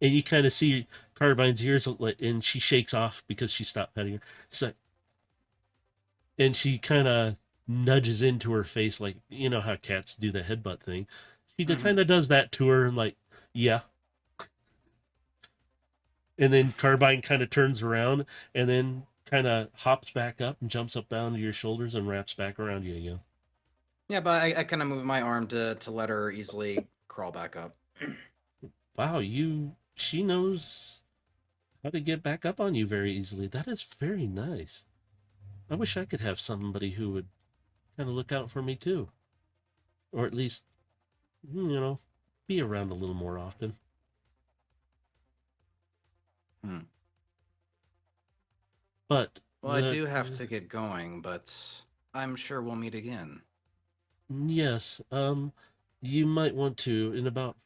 And you kind of see Carbine's ears, and she shakes off because she stopped petting her. She's like, and she kind of nudges into her face, like, you know how cats do the headbutt thing. She Hmm. kind of does that to her, and like Yeah. And then Carbine kind of turns around and then kind of hops back up and jumps up down to your shoulders and wraps back around you again. Yeah, but I kind of move my arm to let her easily crawl back up. Wow, she knows how to get back up on you very easily. That is very nice. I wish I could have somebody who would kind of look out for me too, or at least be around a little more often. Hmm. But Well, I do have to get going, but I'm sure we'll meet again. yes, you might want to in about,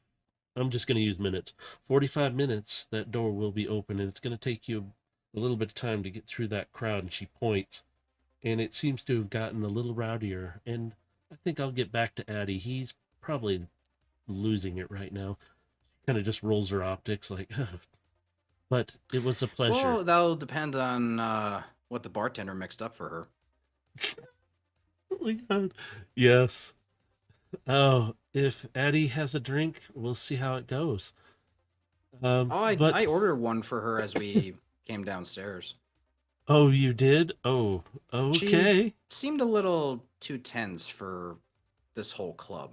I'm just going to use minutes. 45 minutes, that door will be open, and it's going to take you a little bit of time to get through that crowd. And she points, and it seems to have gotten a little rowdier. And I think I'll get back to Addie. He's probably losing it right now. Kind of just rolls her optics like, but it was a pleasure. Well, that'll depend on what the bartender mixed up for her. Oh my God. Yes. Oh, if Addie has a drink, we'll see how it goes. But I ordered one for her as we came downstairs. oh, you did? Oh, She okay. seemed a little too tense for this whole club.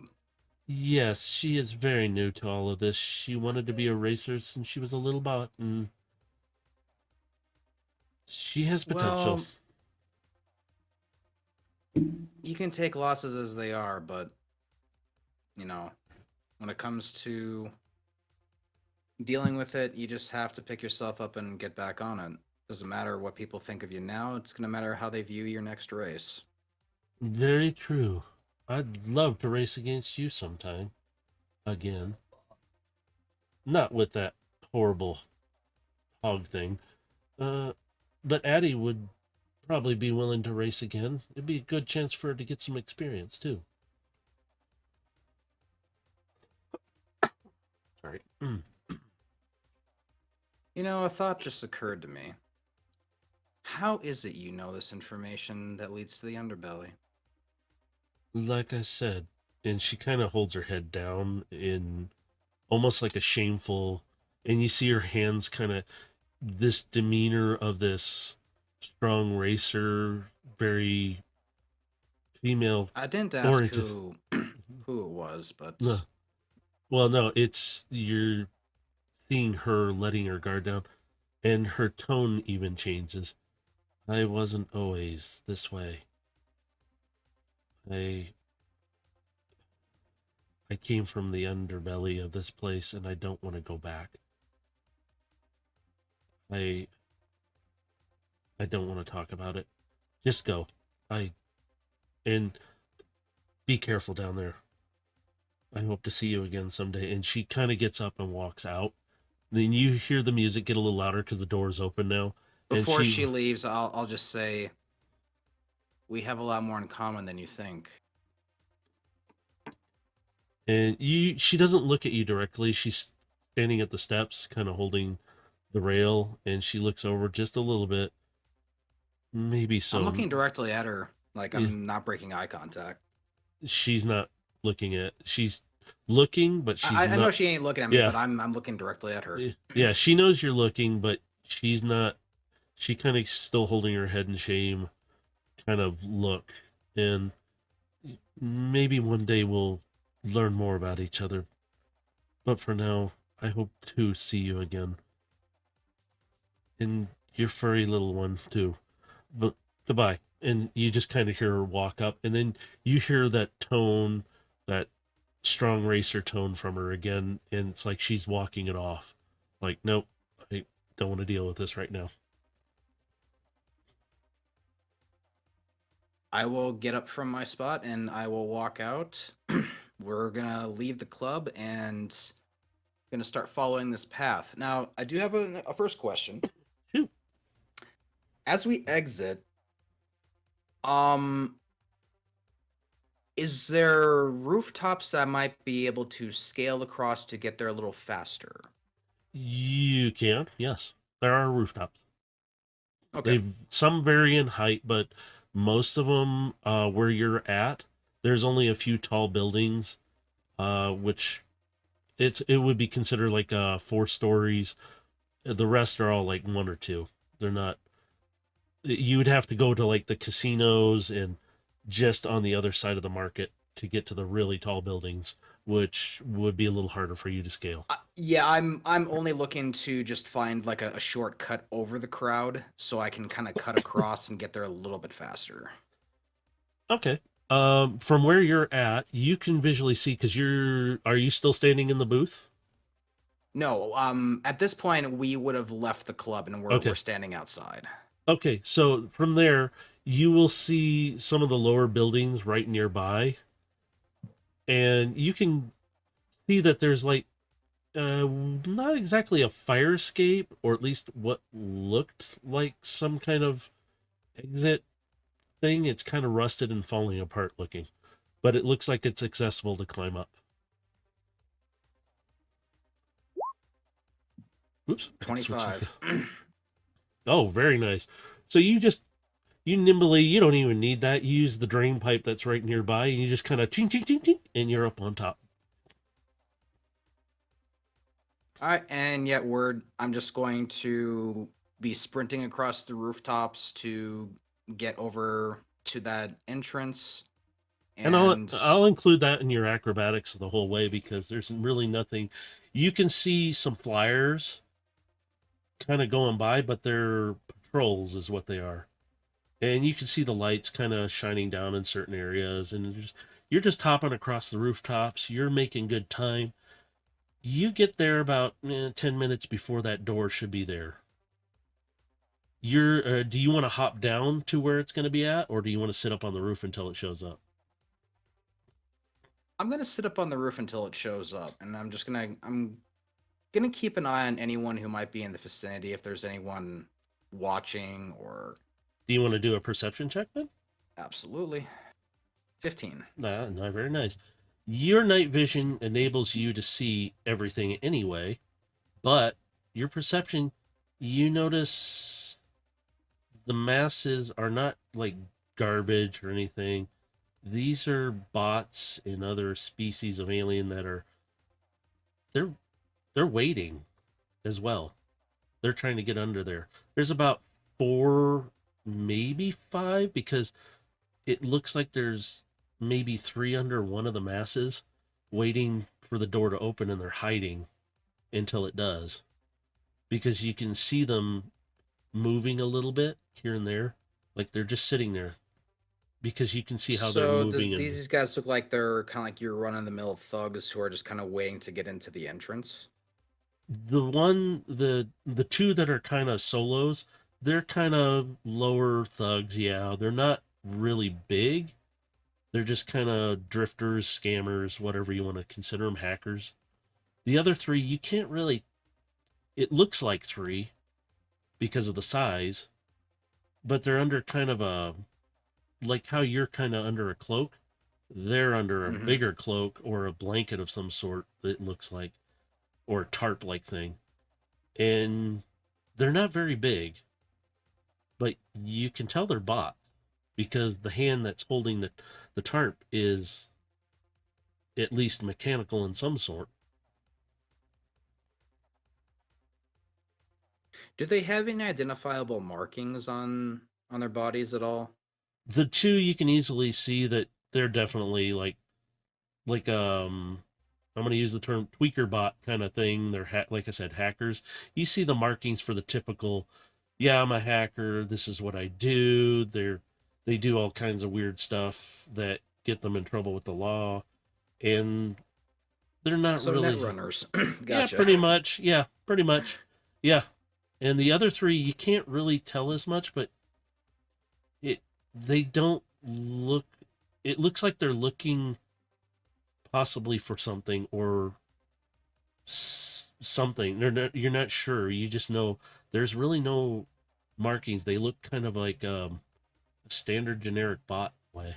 Yes, she is very new to all of this. She wanted to be a racer since she was a little bot, and she has potential. Well, you can take losses as they are, but when it comes to dealing with it, you just have to pick yourself up and get back on it. Doesn't matter what people think of you now, it's going to matter how they view your next race. Very true. I'd love to race against you sometime. Again. Not with that horrible hog thing. Uh, but Addie would probably be willing to race again. It'd be a good chance for her to get some experience, too. Sorry. A thought just occurred to me. How is it you know this information that leads to the underbelly? Like I said, and she kind of holds her head down in almost like a shameful, and you see her hands kind of this demeanor of this strong racer, very female I didn't ask oriented. who it was, but No, well, no, it's you're seeing her letting her guard down, and her tone even changes. I wasn't always this way. I I came from the underbelly of this place, and I don't want to go back. I I don't want to talk about it. Just go. I and be careful down there. I hope to see you again someday. And she kind of gets up and walks out. Then you hear the music get a little louder because the door is open now. before she leaves, I'll just say we have a lot more in common than you think. And she doesn't look at you directly. She's standing at the steps, kind of holding the rail, and she looks over just a little bit. Maybe so. I'm looking directly at her, like I'm not breaking eye contact. She's not looking at. She's looking, but she's I not. know she ain't looking at me, Yeah. but I'm looking directly at her. Yeah, she knows you're looking, but she's not. She kind of still holding her head in shame, kind of look. And maybe one day we'll learn more about each other. But for now, I hope to see you again. And your furry little one, too. But goodbye. And you just kind of hear her walk up, and then you hear that tone, that strong racer tone from her again, and it's like she's walking it off. Like, nope, I don't want to deal with this right now. I will get up from my spot and I will walk out. We're gonna leave the club and gonna start following this path. Now, I do have a first question. Shoot. As we exit, is there rooftops that I might be able to scale across to get there a little faster? You can, yes. There are rooftops. Okay. Some vary in height, but most of them, where you're at, there's only a few tall buildings, which It would be considered like 4 stories. The rest are all like 1 or 2. They're not. You would have to go to like the casinos and just on the other side of the market to get to the really tall buildings, which would be a little harder for you to scale. Yeah, I'm only looking to just find like a shortcut over the crowd so I can kind of cut across and get there a little bit faster. Okay. From where you're at, you can visually see because you're. Are you still standing in the booth? No, at this point we would have left the club and we're Okay. standing outside. Okay. So from there, you will see some of the lower buildings right nearby, and you can see that there's like not exactly a fire escape, or at least what looked like some kind of exit thing. It's kind of rusted and falling apart looking, but it looks like it's accessible to climb up. Oops, I can switch. 25. Oh, very nice. So you nimbly, you don't even need that. You use the drain pipe that's right nearby, and you just kind of ching ching ching ching, and you're up on top. All right, and yet I'm just going to be sprinting across the rooftops to get over to that entrance. And I'll And I'll include that in your acrobatics the whole way because there's really nothing. You can see some flyers kind of going by, but they're patrols, is what they are. And you can see the lights kind of shining down in certain areas, and you're just hopping across the rooftops. You're making good time. You get there about 10 minutes before that door should be there. Do you want to hop down to where it's going to be at, or do you want to sit up on the roof until it shows up? I'm gonna sit up on the roof until it shows up, and I'm gonna keep an eye on anyone who might be in the vicinity if there's anyone watching or Do you want to do a perception check then? absolutely 15. Not very nice. Your night vision enables you to see everything anyway, but your perception, you notice the masses are not like garbage or anything. These are bots and other species of alien that are they're they're waiting as well. They're trying to get under there. There's about 4, maybe 5, because it looks like there's maybe 3 under one of the masses waiting for the door to open, and they're hiding until it does because you can see them moving a little bit here and there, like they're just sitting there because you can see how they're So moving. And these guys look like they're kind of like your run-of-the-mill thugs who are just kind of waiting to get into the entrance? the 2 that are kind of solos, they're kind of lower thugs. Yeah, they're not really big. They're just kind of drifters, scammers, whatever you want to consider them, hackers. The other 3, you can't really. It looks like 3 because of the size, but they're under kind of a, like how you're kind of under a cloak. They're under a Mm-hmm. bigger cloak or a blanket of some sort. It looks like, or a tarp like thing, and they're not very big, but you can tell they're bots because the hand that's holding the tarp is at least mechanical in some sort. Do they have any identifiable markings on their bodies at all? The 2, you can easily see that they're definitely like I'm going to use the term tweaker bot kind of thing. They're like I said, hackers. You see the markings for the typical, yeah, I'm a hacker. This is what I do. They do all kinds of weird stuff that get them in trouble with the law, and they're not So really. net runners. Yeah, Gotcha. pretty much. Yeah, pretty much. Yeah, and the other 3 you can't really tell as much, but it they don't look. It looks like they're looking possibly for something or something. You're not sure. You just know there's really no markings. They look kind of like a standard generic bot way.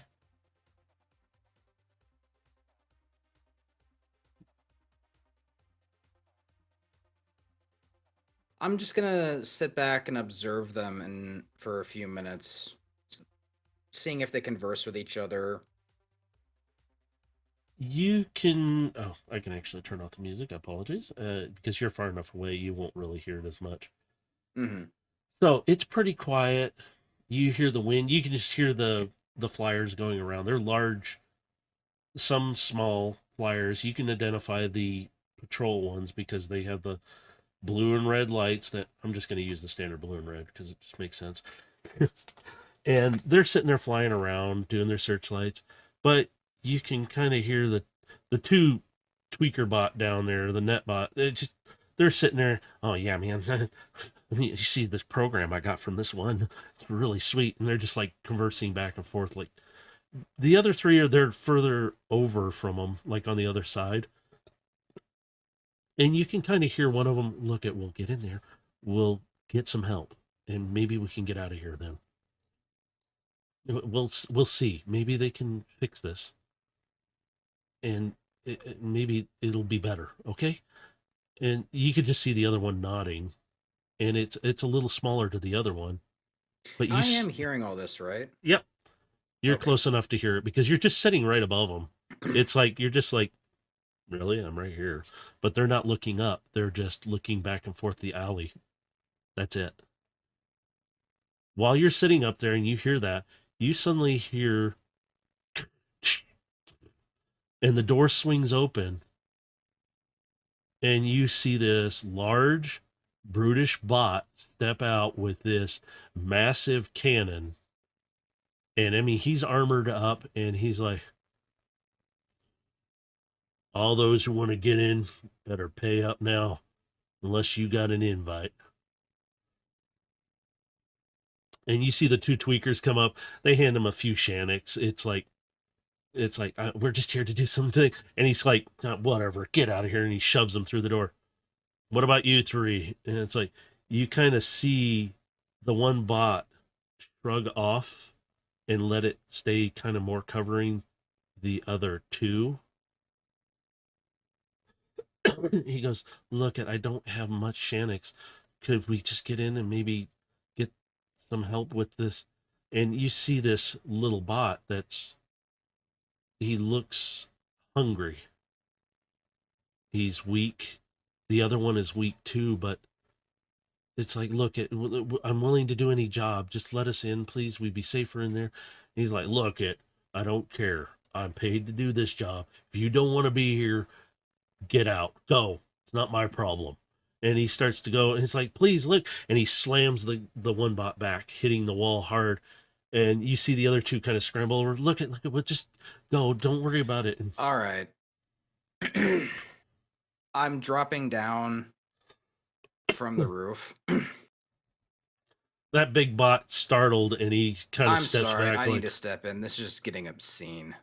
I'm just gonna sit back and observe them and for a few minutes, seeing if they converse with each other. You can. Oh, I can actually turn off the music. I apologize. Because you're far enough away, you won't really hear it as much. Mm-hmm. So it's pretty quiet. You hear the wind. You can just hear the flyers going around. They're large, some small flyers. You can identify the patrol ones because they have the blue and red lights. That I'm just going to use the standard blue and red because it just makes sense. And they're sitting there flying around doing their searchlights, but you can kind of hear the two tweaker bot down there, the net bot. They're sitting there. Oh yeah, man. You see this program I got from this one. It's really sweet, and they're just like conversing back and forth. Like the other three are they're further over from them, like on the other side, and you can kind of hear one of them. Look, at we'll get in there, we'll get some help, and maybe we can get out of here then. We'll see. Maybe they can fix this, and maybe it'll be better. Okay. And you could just see the other one nodding, and it's a little smaller to the other one, but I am hearing all this, right? yep, you're Okay. close enough to hear it because you're just sitting right above them. It's like you're just like, really, I'm right here, but they're not looking up. They're just looking back and forth the alley. That's it. While you're sitting up there and you hear that, you suddenly hear, and the door swings open, and you see this large, brutish bot step out with this massive cannon. And I mean, he's armored up, and he's like, all those who want to get in better pay up now, unless you got an invite. And you see the two tweakers come up. They hand him a few Shaniks. It's like we're just here to do something. And he's like, whatever, get out of here. And he shoves them through the door. What about you three? And it's like you kind of see the one bot shrug off and let it stay kind of more covering the other two. He goes, look, I don't have much Shaniks. Could we just get in and maybe get some help with this? And you see this little bot he looks hungry. He's weak. The other one is weak too, but it's like, look, I'm willing to do any job. Just let us in, please. We'd be safer in there. And he's like, look, I don't care. I'm paid to do this job. If you don't want to be here, get out. Go. It's not my problem. And he starts to go, and he's like, please look. And he slams the one bot back, hitting the wall hard. And you see the other two kind of scramble over. Look at, we'll just go. Don't worry about it. And All right. I'm dropping down from the roof. that big bot startled, and he kind of I'm steps sorry. back I like, need to step in. This is just getting obscene.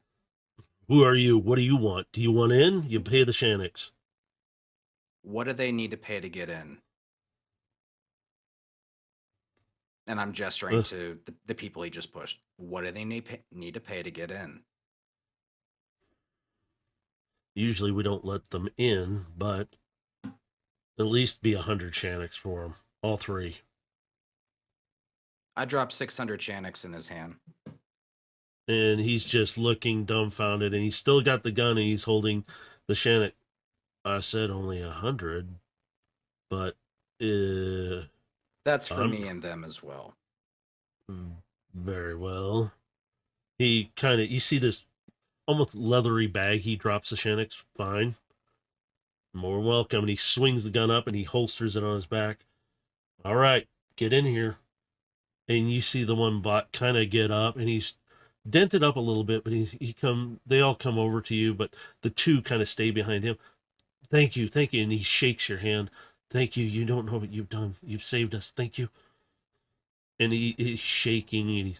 who are you? What do you want? Do you want in? You pay the Shaniks. What do they need to pay to get in? And I'm gesturing to the people he just pushed. What do they need to pay to get in? Usually we don't let them in, but at least be 100 Shaniks for them. All three. I dropped 600 Chaniks in his hand. And he's just looking dumbfounded, and he's still got the gun, and he's holding the Shanik. I said only 100, but That's for I'm me and them as well. very well. He kind of, you see this almost leathery bag. He drops the Shaniks. Fine. More welcome. And he swings the gun up and he holsters it on his back. All right, get in here. And you see the one bot kind of get up, and he's dented up a little bit, but they all come over to you, but the two kind of stay behind him. Thank you. And he shakes your hand. Thank you. You don't know what you've done. You've saved us. Thank you. And he's shaking,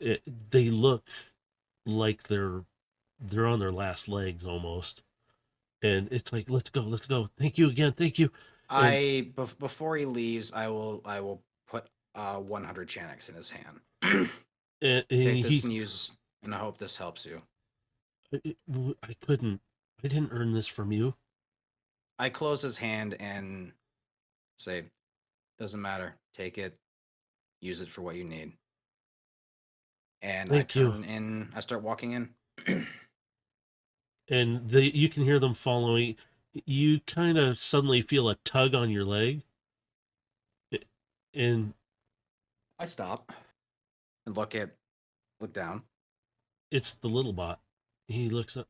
and they look like they're on their last legs almost. And it's like, let's go. Thank you again. Thank you. And Before he leaves, I will put 100 Chaniks in his hand. and Take this and he's use, and I hope this helps you. I didn't earn this from you. I close his hand and say, "Doesn't matter. Take it. Use it for what you need." And Thank I you. turn in. I start walking in. and you can hear them following. You kind of suddenly feel a tug on your leg, and I stop and look down. it's the little bot. He looks up,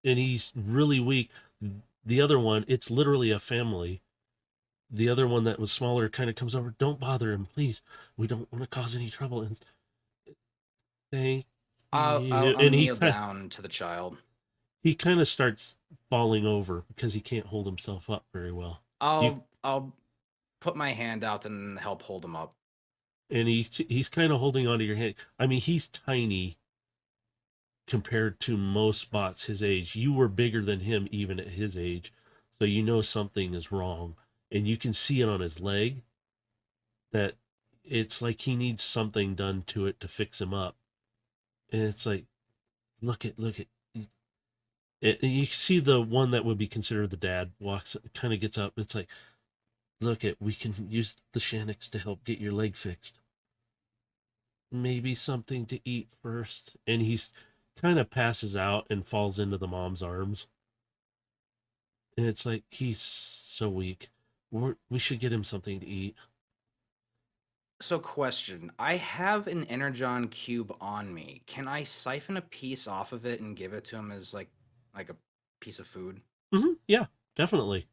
and he's really weak. The other one, it's literally a family. The other one that was smaller kind of comes over. Don't bother him, please. We don't want to cause any trouble. And thank you. I'll And kneel down to the child. he kind of starts falling over because he can't hold himself up very well. You I'll put my hand out and help hold him up. and he's kind of holding onto your hand. I mean, he's tiny compared to most bots his age. You were bigger than him even at his age, so you know something is wrong, and you can see it on his leg that it's like he needs something done to it to fix him up. And it's like, look at. And you see the one that would be considered the dad walks, kind of gets up. It's like, look at, we can use the Shannix to help get your leg fixed. Maybe something to eat first. And he's kind of passes out and falls into the mom's arms. And it's like, he's so weak. We should get him something to eat. So, question: I have an energon cube on me. Can I siphon a piece off of it and give it to him as like a piece of food? Yeah, definitely.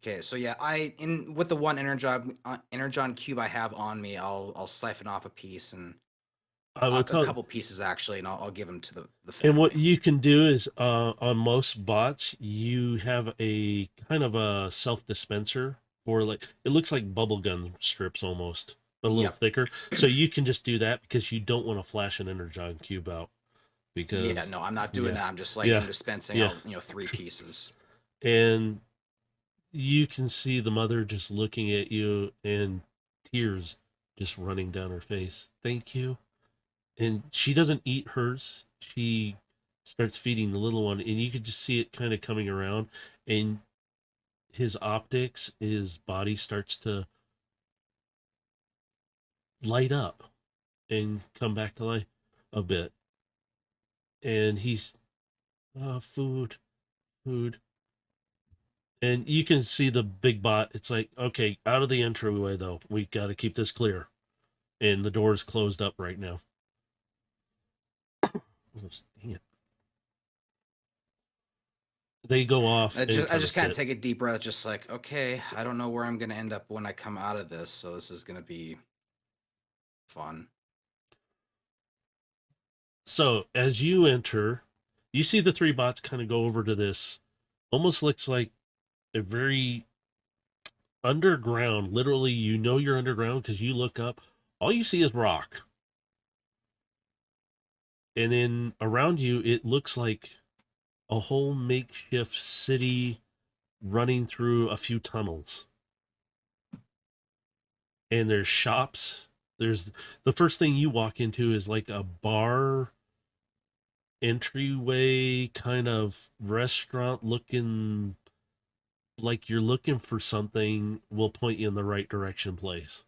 Okay, so yeah, I in with the one energon cube I have on me, I'll siphon off a piece and I will a tell you. couple pieces actually, and I'll give them to the And what family. you can do is, on most bots, you have a kind of a self dispenser for, like, it looks like bubble gum strips almost, but a little Yep. thicker. So you can just do that because you don't want to flash an energon cube out Yeah, because, no, I'm not doing yeah, that. I'm just like yeah, I'm dispensing yeah. out, three pieces. And you can see the mother just looking at you and tears just running down her face. Thank you. And she doesn't eat hers. She starts feeding the little one, and you could just see it kind of coming around, and his optics, his body starts to light up and come back to life a bit. And he's, food, food. And you can see the big bot. It's like, okay, out of the entryway though. We got to keep this clear. And the door is closed up right now. Oh, dang it. They go off and I kind of just kind of sit. take a deep breath, just like, okay, I don't know where I'm gonna end up when I come out of this, so this is gonna be fun. So as you enter, you see the three bots kind of go over to this. Almost looks like a very underground. Literally, you know you're underground because you look up. All you see is rock, and then around you, it looks like a whole makeshift city running through a few tunnels. And there's shops. There's the first thing you walk into is like a bar entryway kind of restaurant looking, like you're looking for something, will point you in the right direction place.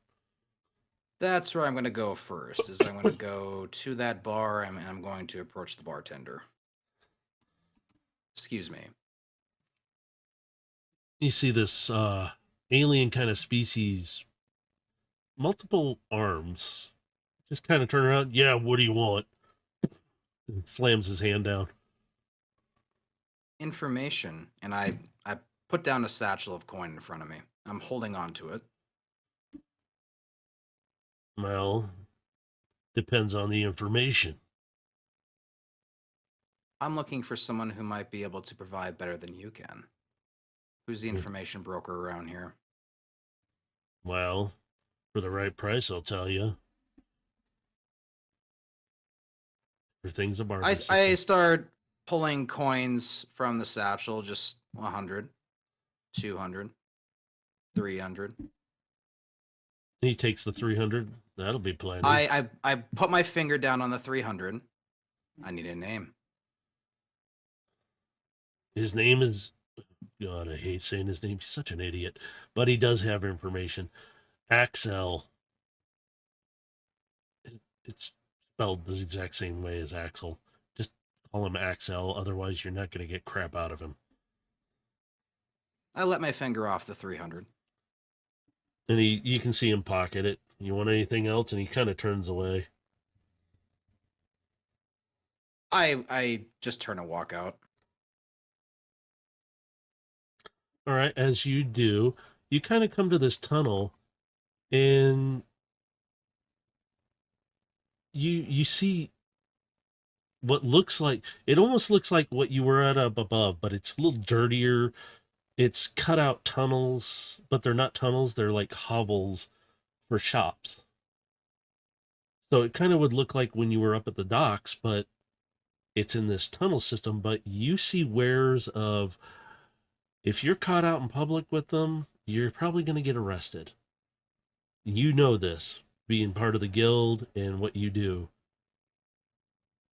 That's where I'm gonna go first. Is I'm gonna go to that bar and I'm going to approach the bartender. Excuse me. You see this alien kind of species, multiple arms, just kind of turn around. Yeah, what do you want? And slams his hand down. Information, and I put down a satchel of coin in front of me. I'm holding on to it. Well, depends on the information. I'm looking for someone who might be able to provide better than you can. Who's the information broker around here? Well, for the right price, I'll tell you. Everything's a barter I system. start pulling coins from the satchel, just 100, 200, 300. He takes the 300. That'll be plenty. I put my finger down on the 300. I need a name. His name is, God, I hate saying his name. He's such an idiot. But he does have information. Axel. It's spelled the exact same way as Axel. Just call him Axel, otherwise you're not going to get crap out of him. I let my finger off the 300. And you can see him pocket it. You want anything else? And he kind of turns away. I just turn and walk out. All right, as you do, you kind of come to this tunnel, and you see what looks like, it almost looks like what you were at up above, but it's a little dirtier. It's cut out tunnels, but they're not tunnels, they're like hovels for shops. So it kind of would look like when you were up at the docks, but it's in this tunnel system. But you see wares of, if you're caught out in public with them, you're probably going to get arrested. You know this, being part of the guild and what you do.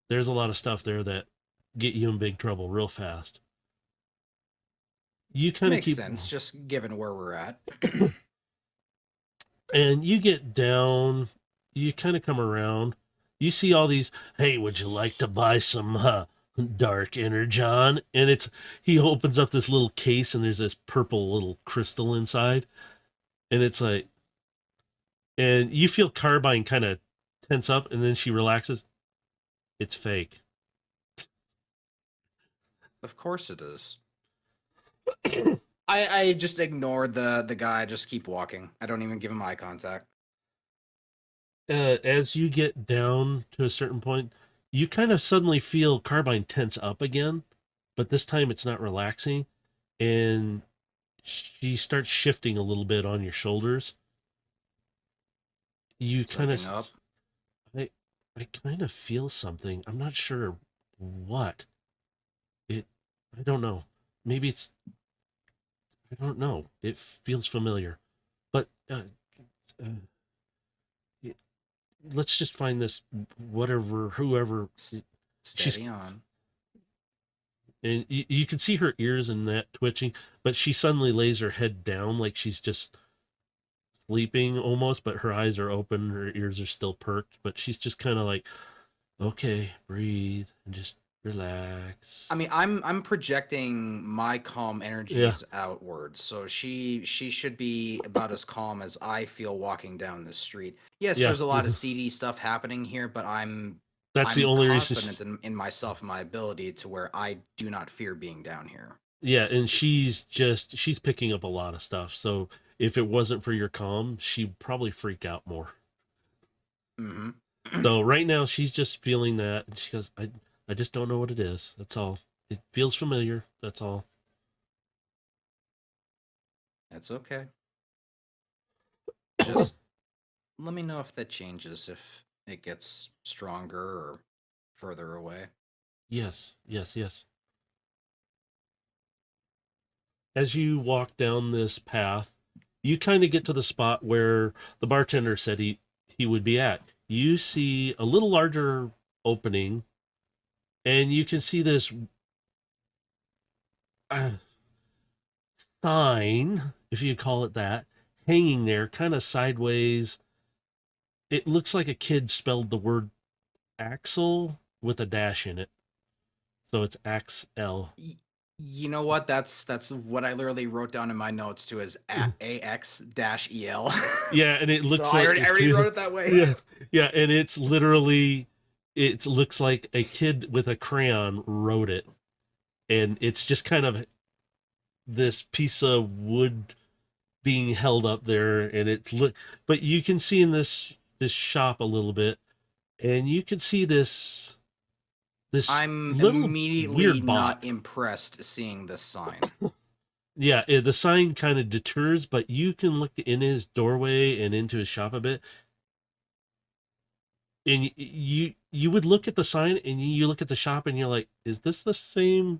There's a lot of stuff there that get you in big trouble real fast. You kind of Makes keep sense, just given where we're at. and you get down, you kind of come around. You see all these, hey, would you like to buy some dark energon? And he opens up this little case and there's this purple little crystal inside. And it's like, and you feel Carbine kind of tense up, and then she relaxes. It's fake. Of course it is. I just ignore the guy, just keep walking. I don't even give him eye contact. As you get down to a certain point, you kind of suddenly feel Carbine tense up again, but this time it's not relaxing, and she starts shifting a little bit on your shoulders. You kind of, Up. I kind of feel something. I'm not sure what. I don't know. Maybe I don't know. It feels familiar, but uh, let's just find this whoever. Steady on. And you can see her ears and that twitching, but she suddenly lays her head down like she's just sleeping almost, but her eyes are open, her ears are still perked, but she's just kind of like, okay, breathe and just relax. I mean, I'm projecting my calm energies outwards, so she should be about as calm as I feel walking down the street. Yes, Yeah. there's a lot of seedy stuff happening here, but That's the only reason. confident in myself and my ability to where I do not fear being down here. Yeah, and she's picking up a lot of stuff. So if it wasn't for your calm, she'd probably freak out more. Mm-hmm. So right now she's just feeling that, and she goes, I just don't know what it is. That's all. It feels familiar. That's all. That's okay. Just let me know if that changes, if it gets stronger or further away. Yes, yes, yes. As you walk down this path, you kind of get to the spot where the bartender said he would be at. You see a little larger opening, and you can see this sign, if you call it that, hanging there kind of sideways. It looks like a kid spelled the word Axel with a dash in it. So it's Axel. You know what? That's what I literally wrote down in my notes too, as AX-EL. Yeah, and it looks so like I already wrote it that way. Yeah, yeah, and it's literally, it looks like a kid with a crayon wrote it, and it's just kind of this piece of wood being held up there, and but you can see in this shop a little bit, and you can see this I'm little immediately weird not bot. impressed seeing this sign. Yeah, the sign kind of deters, but you can look in his doorway and into his shop a bit, and you would look at the sign and you look at the shop and you're like, is this the same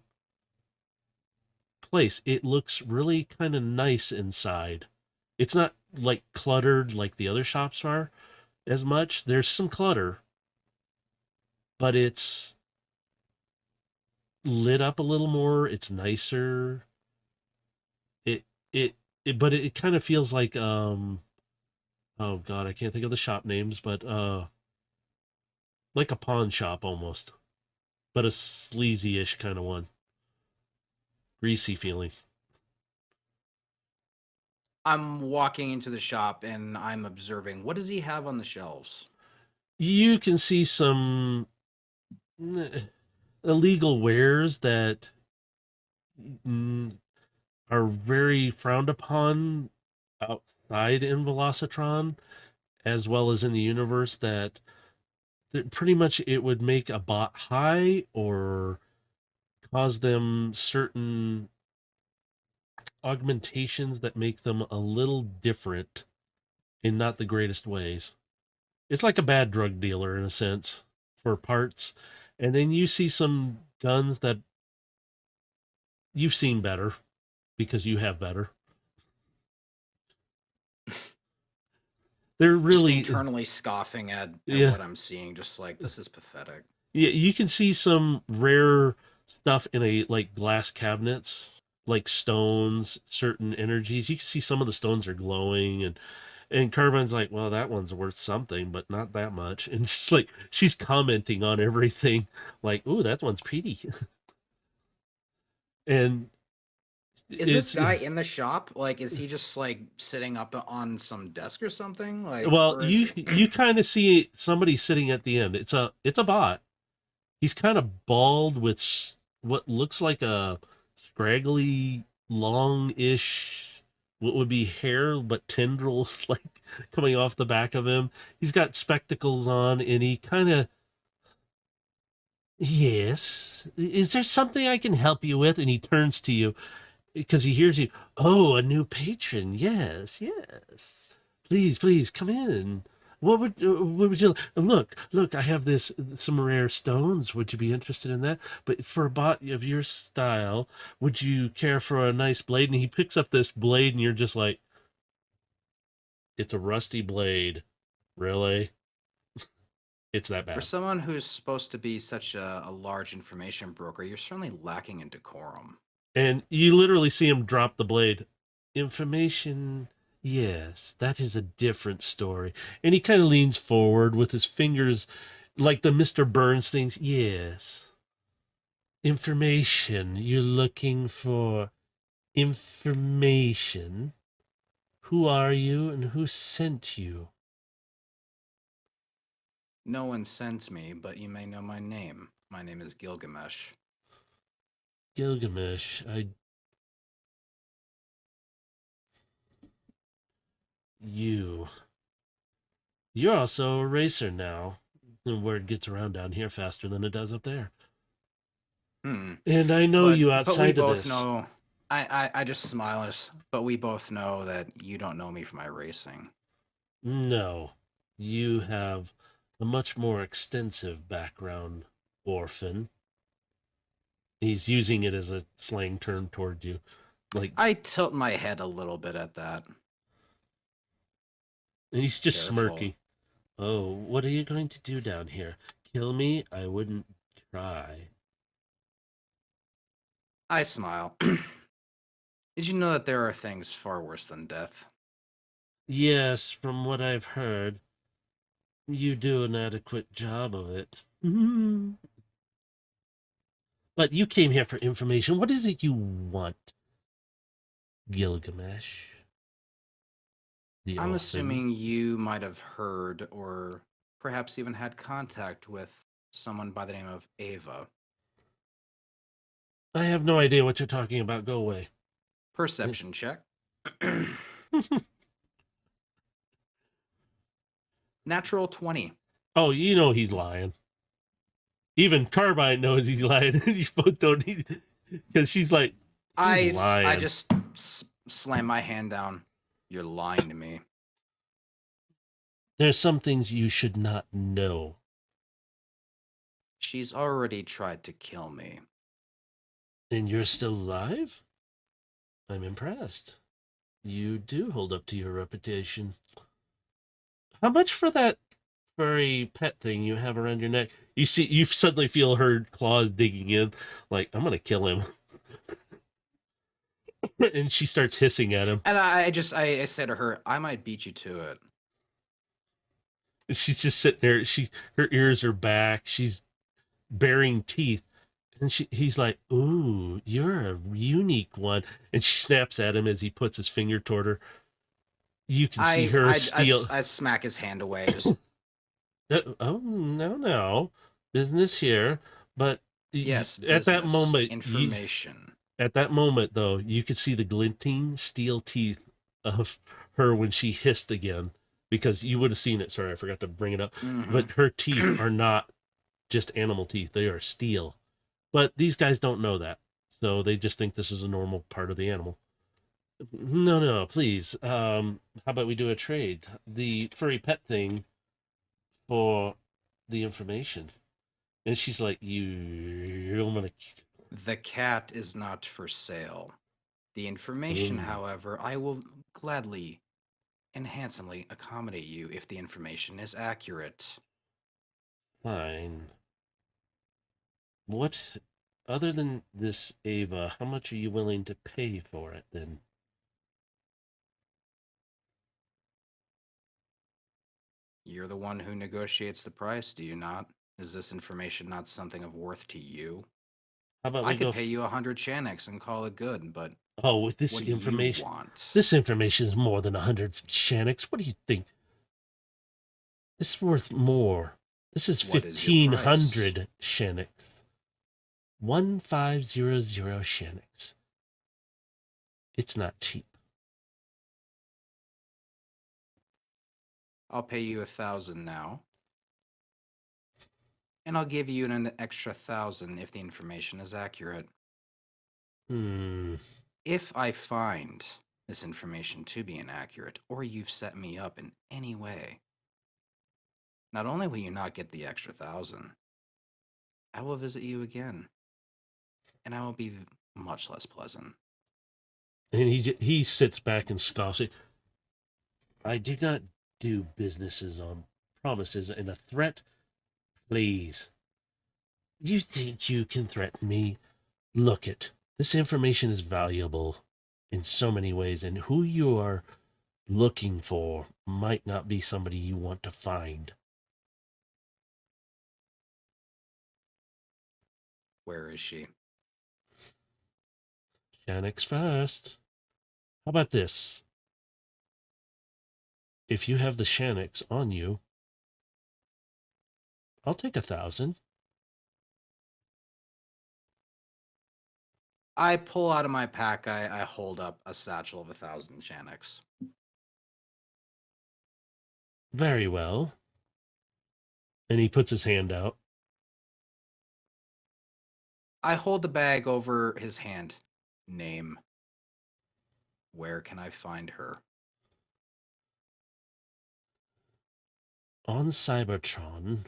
place? It looks really kind of nice inside. It's not like cluttered like the other shops are as much. There's some clutter, but it's lit up a little more. It's nicer. It but it kind of feels like oh god, I can't think of the shop names, but like a pawn shop almost. but a sleazy-ish kind of one. Greasy feeling. I'm walking into the shop and I'm observing. What does he have on the shelves? You can see some illegal wares that mm, are very frowned upon outside in Velocitron, as well as in the universe, that pretty much it would make a bot high or cause them certain augmentations that make them a little different in not the greatest ways. It's like a bad drug dealer in a sense for parts. And then you see some guns that you've seen better because you have better. They're Just really, internally scoffing at yeah, what I'm seeing, just like this is pathetic. yeah. You can see some rare stuff in a like glass cabinets, like stones, certain energies. You can see some of the stones are glowing, and Carbine's like, well, that one's worth something, but not that much. And she's like, she's commenting on everything, like, ooh, that one's pretty. And Is this it's guy in the shop? Like, is he just like sitting up on some desk or something? Like, well, where is you he? you kind of see somebody sitting at the end. It's a bot. He's kind of bald with what looks like a scraggly, long-ish, what would be hair, but tendrils like coming off the back of him. He's got spectacles on, and he kind of, yes, is there something I can help you with? And he turns to you because he hears you. Oh, a new patron. Yes, yes. Please, please come in. What would you look? I have this some rare stones. Would you be interested in that? But for a bot of your style, would you care for a nice blade? And he picks up this blade, and you're just like, it's a rusty blade. Really? It's that For bad. someone who's supposed to be such a large information broker, you're certainly lacking in decorum. And you literally see him drop the blade. Information, yes, that is a different story. And he kind of leans forward with his fingers like the Mr. Burns things. Yes. Information. You're looking for information. Who are you and who sent you? No one sent me, but you may know my name. My name is Gilgamesh. Gilgamesh. You. You're also a racer now. The word gets around down here faster than it does up there. Hmm. And I know But you we outside of both this. know. I just smile. But we both know that you don't know me for my racing. No, you have a much more extensive background, orphan. He's using it as a slang term toward you. Like, I tilt my head a little bit at that. and he's just Careful. smirking. Oh, what are you going to do down here? Kill me? I wouldn't try. I smile. Did you know that there are things far worse than death? Yes, from what I've heard, you do an adequate job of it. But you came here for information. What is it you want, Gilgamesh? The I'm orphan. assuming you might have heard or perhaps even had contact with someone by the name of Ava. I have no idea what you're talking about. Go away. Perception check. Natural 20. Oh, you know he's lying. Even Carbine knows he's lying. You both don't need because she's like, he's I lying. just slam my hand down. You're lying to me. There's some things you should not know. She's already tried to kill me. And you're still alive? I'm impressed. You do hold up to your reputation. How much for that furry pet thing you have around your neck? You suddenly feel her claws digging in, like, I'm gonna kill him. And she starts hissing at him. And I said to her, I might beat you to it. And she's just sitting there. Her ears are back. She's baring teeth. And he's like, "Ooh, you're a unique one." And she snaps at him as he puts his finger toward her. You can see her steal. I smack his hand away. Just Oh, no, no, business here. But yes, at that business moment, information. at that moment, though, you could see the glinting steel teeth of her when she hissed again, because you would have seen it. Sorry, I forgot to bring it up. But her teeth are not just animal teeth; they are steel. But these guys don't know that, so they just think this is a normal part of the animal. No, no, please. How about we do a trade? The furry pet thing for the information. And she's like, you're gonna. The cat is not for sale. The information, Ooh. however, I will gladly and handsomely accommodate you if the information is accurate. Fine. What, other than this, Ava, how much are you willing to pay for it then? You're the one who negotiates the price, do you not? Is this information not something of worth to you? How about I we go? could pay you 100 Chanics and call it good, but Oh, with this what do you information. want? This information is more than 100 Shaniks. What do you think? It's worth more. This is What is your price? 1,500 Shaniks. 1,500 Shaniks. It's not cheap. I'll pay you 1,000 now. And I'll give you an extra 1,000 if the information is accurate. If I find this information to be inaccurate, or you've set me up in any way, not only will you not get the extra 1,000, I will visit you again, and I will be much less pleasant. And he sits back and scoffs. I do not do businesses on promises and a threat. Please. You think you can threaten me? Look it. This information is valuable in so many ways, and who you are looking for might not be somebody you want to find. Where is she? Shaniks first. How about this? If you have the Shaniks on you, I'll take 1,000. I pull out of my pack, I hold up a satchel of 1,000 Chanics. Very well. And he puts his hand out. I hold the bag over his hand. Name. Where can I find her? On Cybertron.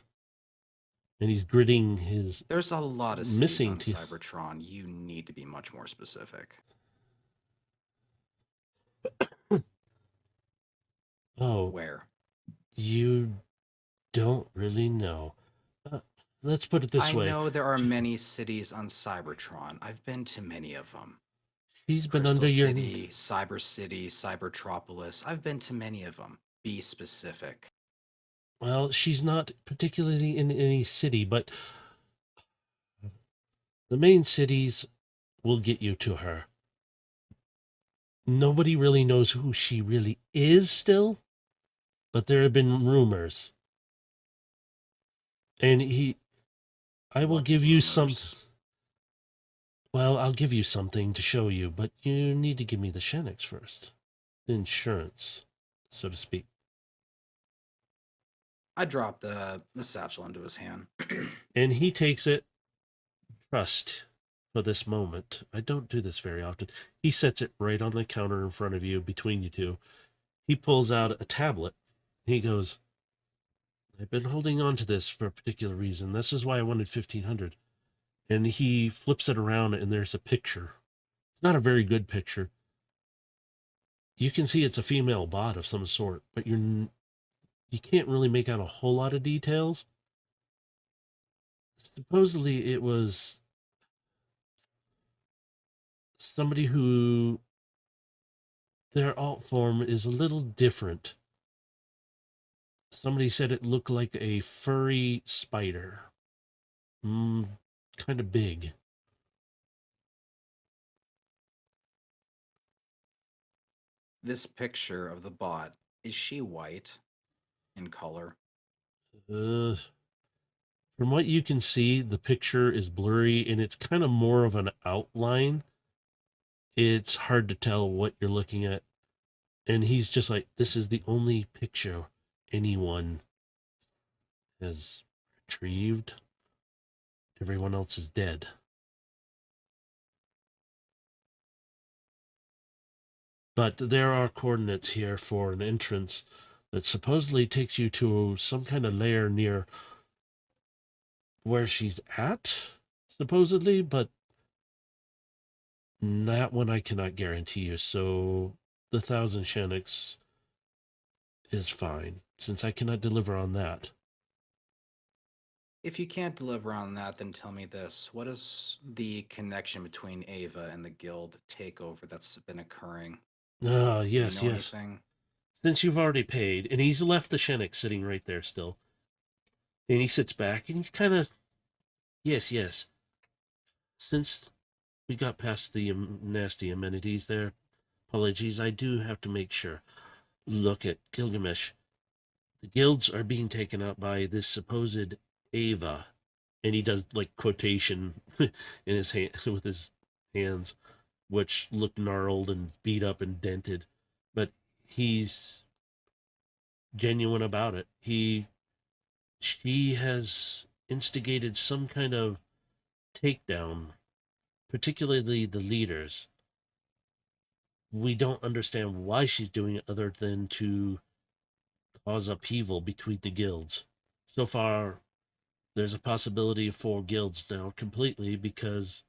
And he's gritting his. There's a lot of missing cities on teeth. Cybertron. You need to be much more specific. Oh. Where? You don't really know. Let's put it this way. I know there are many cities on Cybertron. I've been to many of them. She's been Crystal under your. City, Cybertropolis. I've been to many of them. Be specific. Well, she's not particularly in any city, but the main cities will get you to her. Nobody really knows who she really is still, but there have been rumors. And I will give you some. Well, I'll give you something to show you, but you need to give me the Shaniks first. The insurance, so to speak. I drop the satchel into his hand. And he takes it. Trust for this moment. I don't do this very often. He sets it right on the counter in front of you, between you two. He pulls out a tablet. He goes, I've been holding on to this for a particular reason. This is why I wanted 1,500. And he flips it around, and there's a picture. It's not a very good picture. You can see it's a female bot of some sort, but you can't really make out a whole lot of details. Supposedly it was somebody who their alt form is a little different. Somebody said it looked like a furry spider. kind of big. This picture of the bot, is she white in color? Uh, from what you can see, the picture is blurry and it's kind of more of an outline. It's hard to tell what you're looking at. And he's just like, this is the only picture anyone has retrieved. Everyone else is dead. But there are coordinates here for an entrance that supposedly takes you to some kind of lair near where she's at, supposedly, but that one I cannot guarantee you. So the 1,000 Shanix is fine, since I cannot deliver on that. If you can't deliver on that, then tell me this. What is the connection between Ava and the guild takeover that's been occurring? Ah, Do you yes, know yes. anything? Since you've already paid, and he's left the Shanix sitting right there still. And he sits back and he's kind of, yes, yes. Since we got past the nasty amenities there, apologies, I do have to make sure. Look at Gilgamesh. The guilds are being taken out by this supposed Ava. And he does like quotation in his hand with his hands, which look gnarled and beat up and dented. But he's genuine about it. She has instigated some kind of takedown, particularly the leaders. We don't understand why she's doing it other than to cause upheaval between the guilds. So far, there's a possibility of 4 guilds now completely because.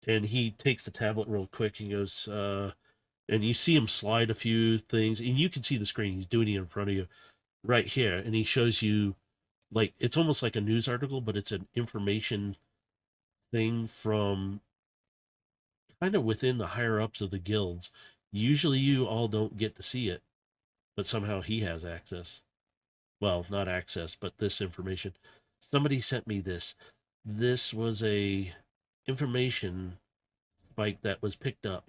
And he takes the tablet real quick and goes, and you see him slide a few things, and you can see the screen. He's doing it in front of you right here, and he shows you like it's almost like a news article, but it's an information thing from kind of within the higher ups of the guilds. Usually you all don't get to see it, but somehow he has access. Well, not access, but this information. Somebody sent me this. This was a information spike that was picked up.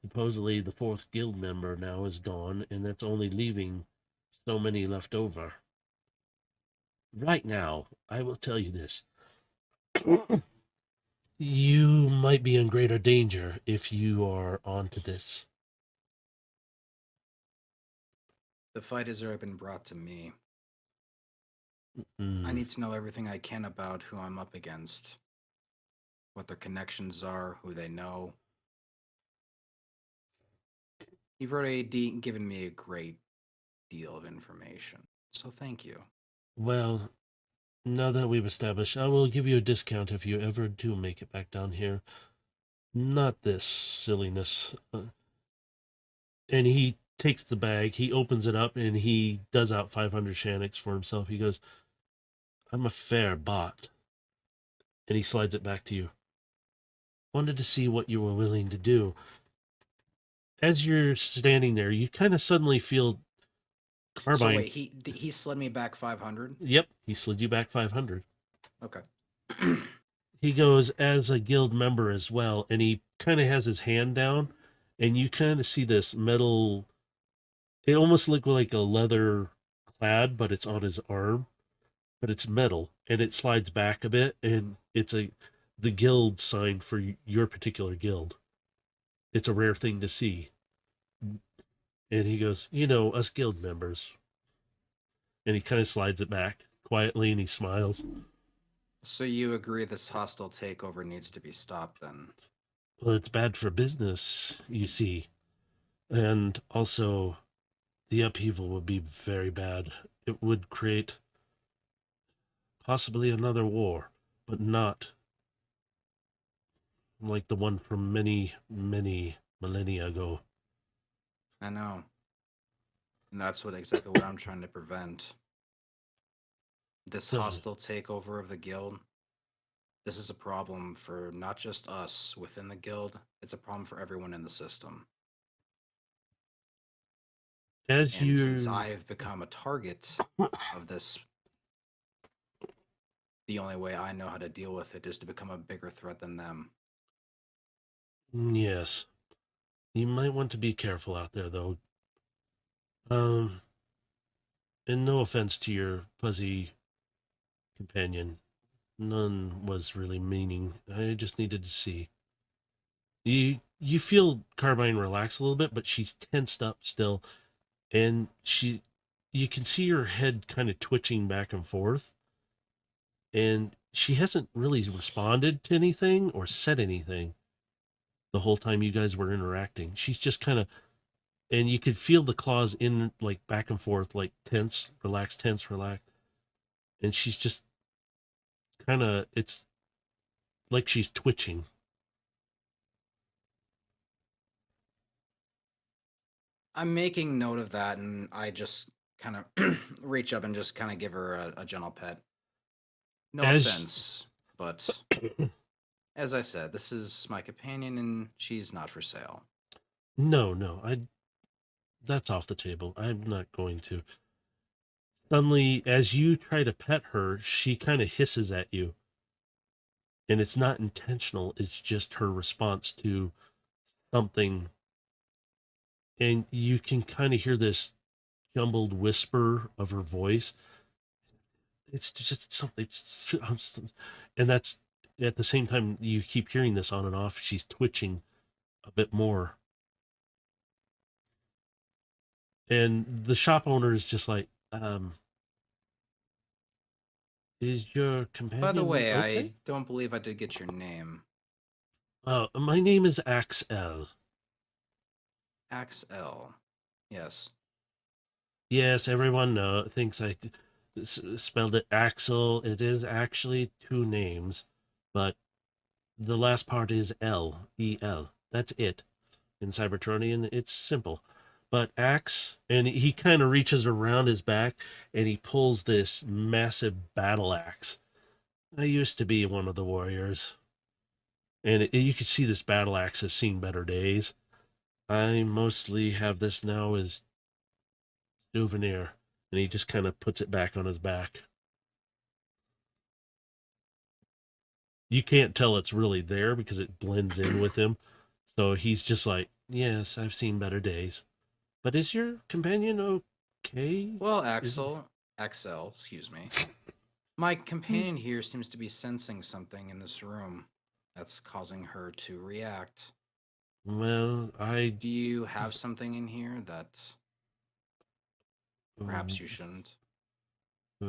Supposedly the 4th guild member now is gone, and that's only leaving so many left over. Right now, I will tell you this. You might be in greater danger if you are onto this. The fight has already been brought to me. I Mm. need to know everything I can about who I'm up against, what their connections are, who they know. You've already given me a great deal of information, so thank you. Well, now that we've established, I will give you a discount if you ever do make it back down here. Not this silliness. And he takes the bag, he opens it up, and he does out 500 Shanix for himself. He goes, I'm a fair bot. And he slides it back to you. Wanted to see what you were willing to do. As you're standing there, you kind of suddenly feel So Carbine. wait, he slid me back 500. Yep, he slid you back 500. Okay. He goes as a guild member as well, and he kind of has his hand down, and you kind of see this metal. It almost looked like a leather clad, but it's on his arm, but it's metal, and it slides back a bit, and it's the guild sign for your particular guild. It's a rare thing to see. And he goes, us guild members. And he kind of slides it back quietly, and he smiles. So you agree this hostile takeover needs to be stopped then? Well, it's bad for business, you see. And also, the upheaval would be very bad. It would create possibly another war, but not like the one from many, many millennia ago. I know. And that's exactly what I'm trying to prevent. This So, hostile takeover of the guild. This is a problem for not just us within the guild, it's a problem for everyone in the system. as And since you, I've become a target of this the only way I know how to deal with it is to become a bigger threat than them. Yes. You might want to be careful out there, though. Um, and no offense to your fuzzy companion. None was really meaning. I just needed to see. You feel Carbine relax a little bit, but she's tensed up still, and you can see her head kind of twitching back and forth, and she hasn't really responded to anything or said anything the whole time you guys were interacting. She's just kind of, and you could feel the claws in like back and forth, like tense, relax, and she's just kind of, it's like she's twitching. I'm making note of that, and I just kind of reach up and just kind of give her a gentle pet. No As offense, but as I said, this is my companion, and she's not for sale. no, I that's off the table. I'm not going to. Suddenly, as you try to pet her, she kind of hisses at you, and it's not intentional. It's just her response to something, and you can kind of hear this jumbled whisper of her voice. It's just something, and that's at the same time you keep hearing this on and off. She's twitching a bit more, and the shop owner is just like, "Is your By the companion way, I okay?" don't believe I did get your name. My name is Axel. Axel. Yes. Yes, everyone thinks I spelled it Axel. It is actually two names, but the last part is L. That's it. In Cybertronian, it's simple. But Axe, and he kind of reaches around his back and he pulls this massive battle axe. I used to be one of the warriors, and you can see this battle axe has seen better days. I mostly have this now as souvenir, and he just kind of puts it back on his back. You can't tell it's really there because it blends in with him. So he's just like, yes, I've seen better days. But is your companion okay? Well, Is Axel, excuse me. My companion here seems to be sensing something in this room that's causing her to react. well, Do you have something in here that perhaps you shouldn't?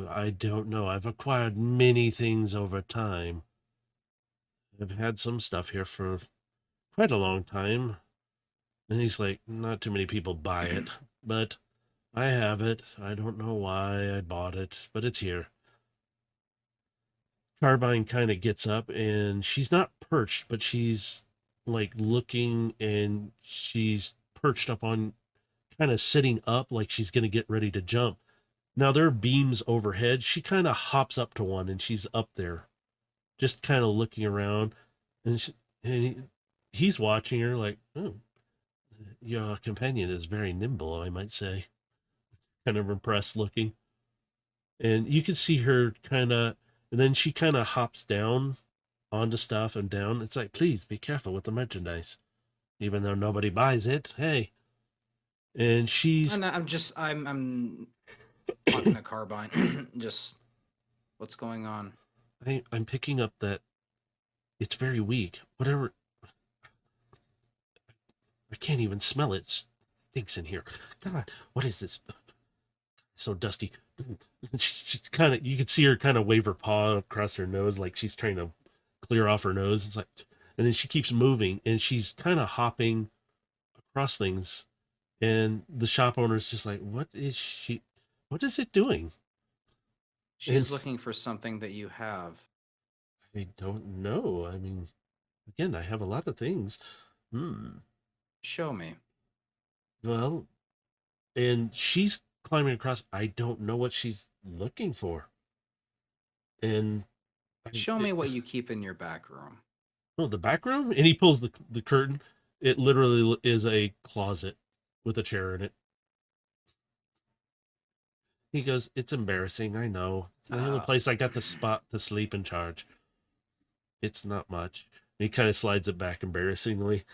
I don't know. I've acquired many things over time. I've had some stuff here for quite a long time. And he's like, not too many people buy it, but I have it. I don't know why I bought it, but it's here. Carbine kind of gets up and she's not perched, but she's like looking and she's perched up on kind of sitting up like she's going to get ready to jump. Now there are beams overhead. She kind of hops up to one and she's up there, just kind of looking around. And, he's watching her like, oh, your companion is very nimble, I might say. Kind of impressed looking. And you can see her kind of, and then she kind of hops down onto stuff and down. It's like, please be careful with the merchandise, even though nobody buys it. Hey, and she's, And I'm talking to Carbine. Just what's going on? I'm picking up that it's very weak. Whatever, I can't even smell it. It stinks in here. God, what is this? It's so dusty. She kind of, you can see her kind of wave her paw across her nose like she's trying to clear off her nose. It's like, and then she keeps moving and she's kind of hopping across things. And the shop owner's just like, what is it doing? And She's looking for something that you have. I don't know. I mean, again, I have a lot of things. Show me. Well, and she's climbing across. I don't know what she's looking for. And Show me what you keep in your back room. oh, the back room? And he pulls the curtain. It literally is a closet with a chair in it. He goes, "It's embarrassing, I know. It's the only place I got the spot to sleep and charge. It's not much." And he kind of slides it back embarrassingly.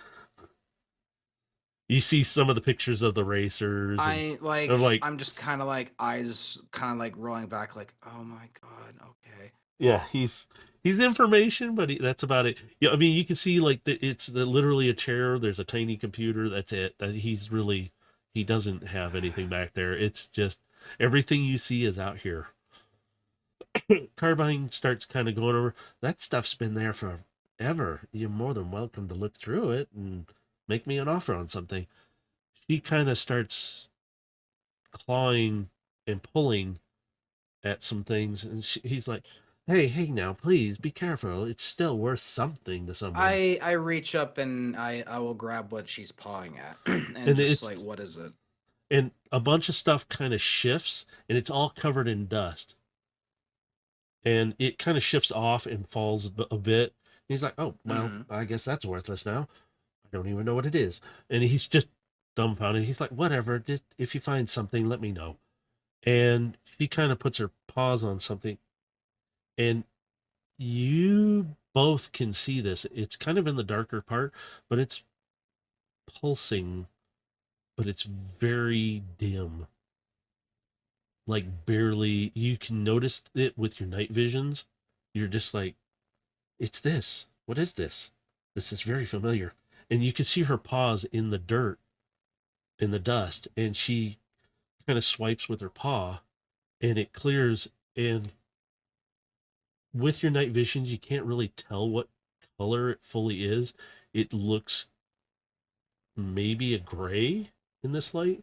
You see some of the pictures of the racers, and I I'm like like, I'm just kind of like eyes kind of like rolling back like, "Oh my god, okay." yeah, he's information, but that's about it. Yeah, I mean, you can see like literally a chair. There's a tiny computer. That's it. That he doesn't have anything back there. It's just everything you see is out here. Carbine starts kind of going over. That stuff's been there forever. You're more than welcome to look through it and make me an offer on something. She kind of starts clawing and pulling at some things, and he's like, hey, now, please be careful. It's still worth something to someone. I reach up and I will grab what she's pawing at and And just it's like, what is it? and a bunch of stuff kind of shifts, and it's all covered in dust, and it kind of shifts off and falls a bit. He's like, oh well, Mm-hmm. I guess that's worthless now. I don't even know what it is. And he's just dumbfounded. He's like, whatever, just if you find something, let me know. And she kind of puts her paws on something, and you both can see this. It's kind of in the darker part, but it's pulsing, but it's very dim. Like barely, you can notice it with your night visions. You're just like, it's this. What is this? This is very familiar. And you can see her paws in the dirt, in the dust, and she kind of swipes with her paw and it clears. And with your night visions, you can't really tell what color it fully is. It looks maybe a gray in this light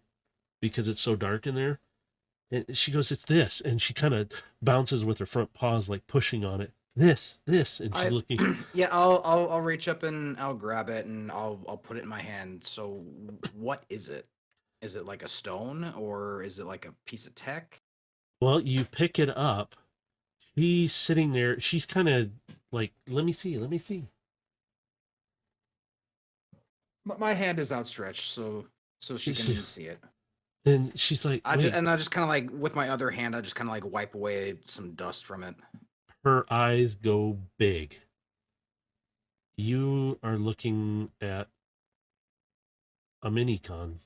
because it's so dark in there. And she goes, "It's this," and she kind of bounces with her front paws, like pushing on it. This, and she's I looking. yeah, I'll reach up and I'll grab it and I'll put it in my hand. So what is it? Is it like a stone or is it like a piece of tech? Well, you pick it up. She's sitting there. She's kind of like, "Let me see, let me see." My hand is outstretched so she She, can see it. and she's like, "Wait." I just kind of like with my other hand, I just kind of like wipe away some dust from it. Her eyes go big. You are looking at a minicon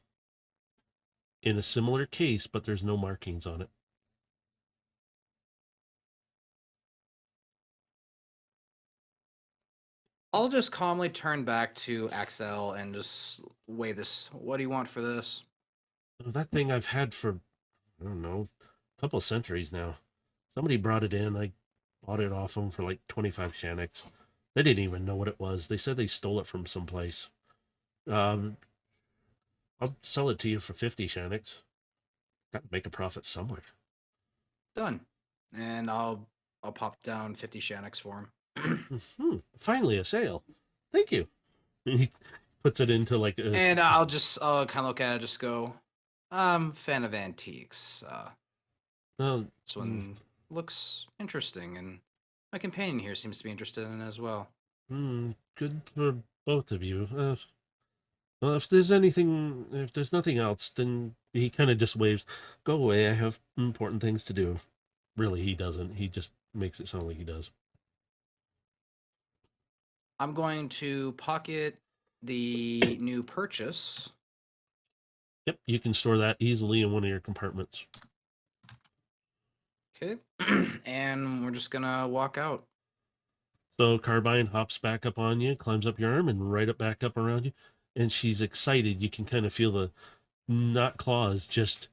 in a similar case, but there's no markings on it. I'll just calmly turn back to Axel and just wave this. What do you want for this? That thing I've had for, I don't know, a couple of centuries now. Somebody brought it in. I bought it off them for like 25 Shaniks. They didn't even know what it was. They said they stole it from someplace. Um, I'll sell it to you for 50 Shaniks. Got to make a profit somewhere. Done. And I'll pop down 50 Shaniks for him. Finally, a sale. Thank you. And he puts it into like a. And I'll kind of look at it, just go, I'm a fan of antiques. Oh, This one looks interesting, and my companion here seems to be interested in it as well. good for both of you. Well, if there's nothing else, then he kind of just waves, "Go away. I have important things to do." Really, he doesn't. He just makes it sound like he does. I'm going to pocket the new purchase. Yep, you can store that easily in one of your compartments. Okay. And we're just gonna walk out. So Carbine hops back up on you, climbs up your arm, and right up back up around you. And she's excited. You can kind of feel the not claws, just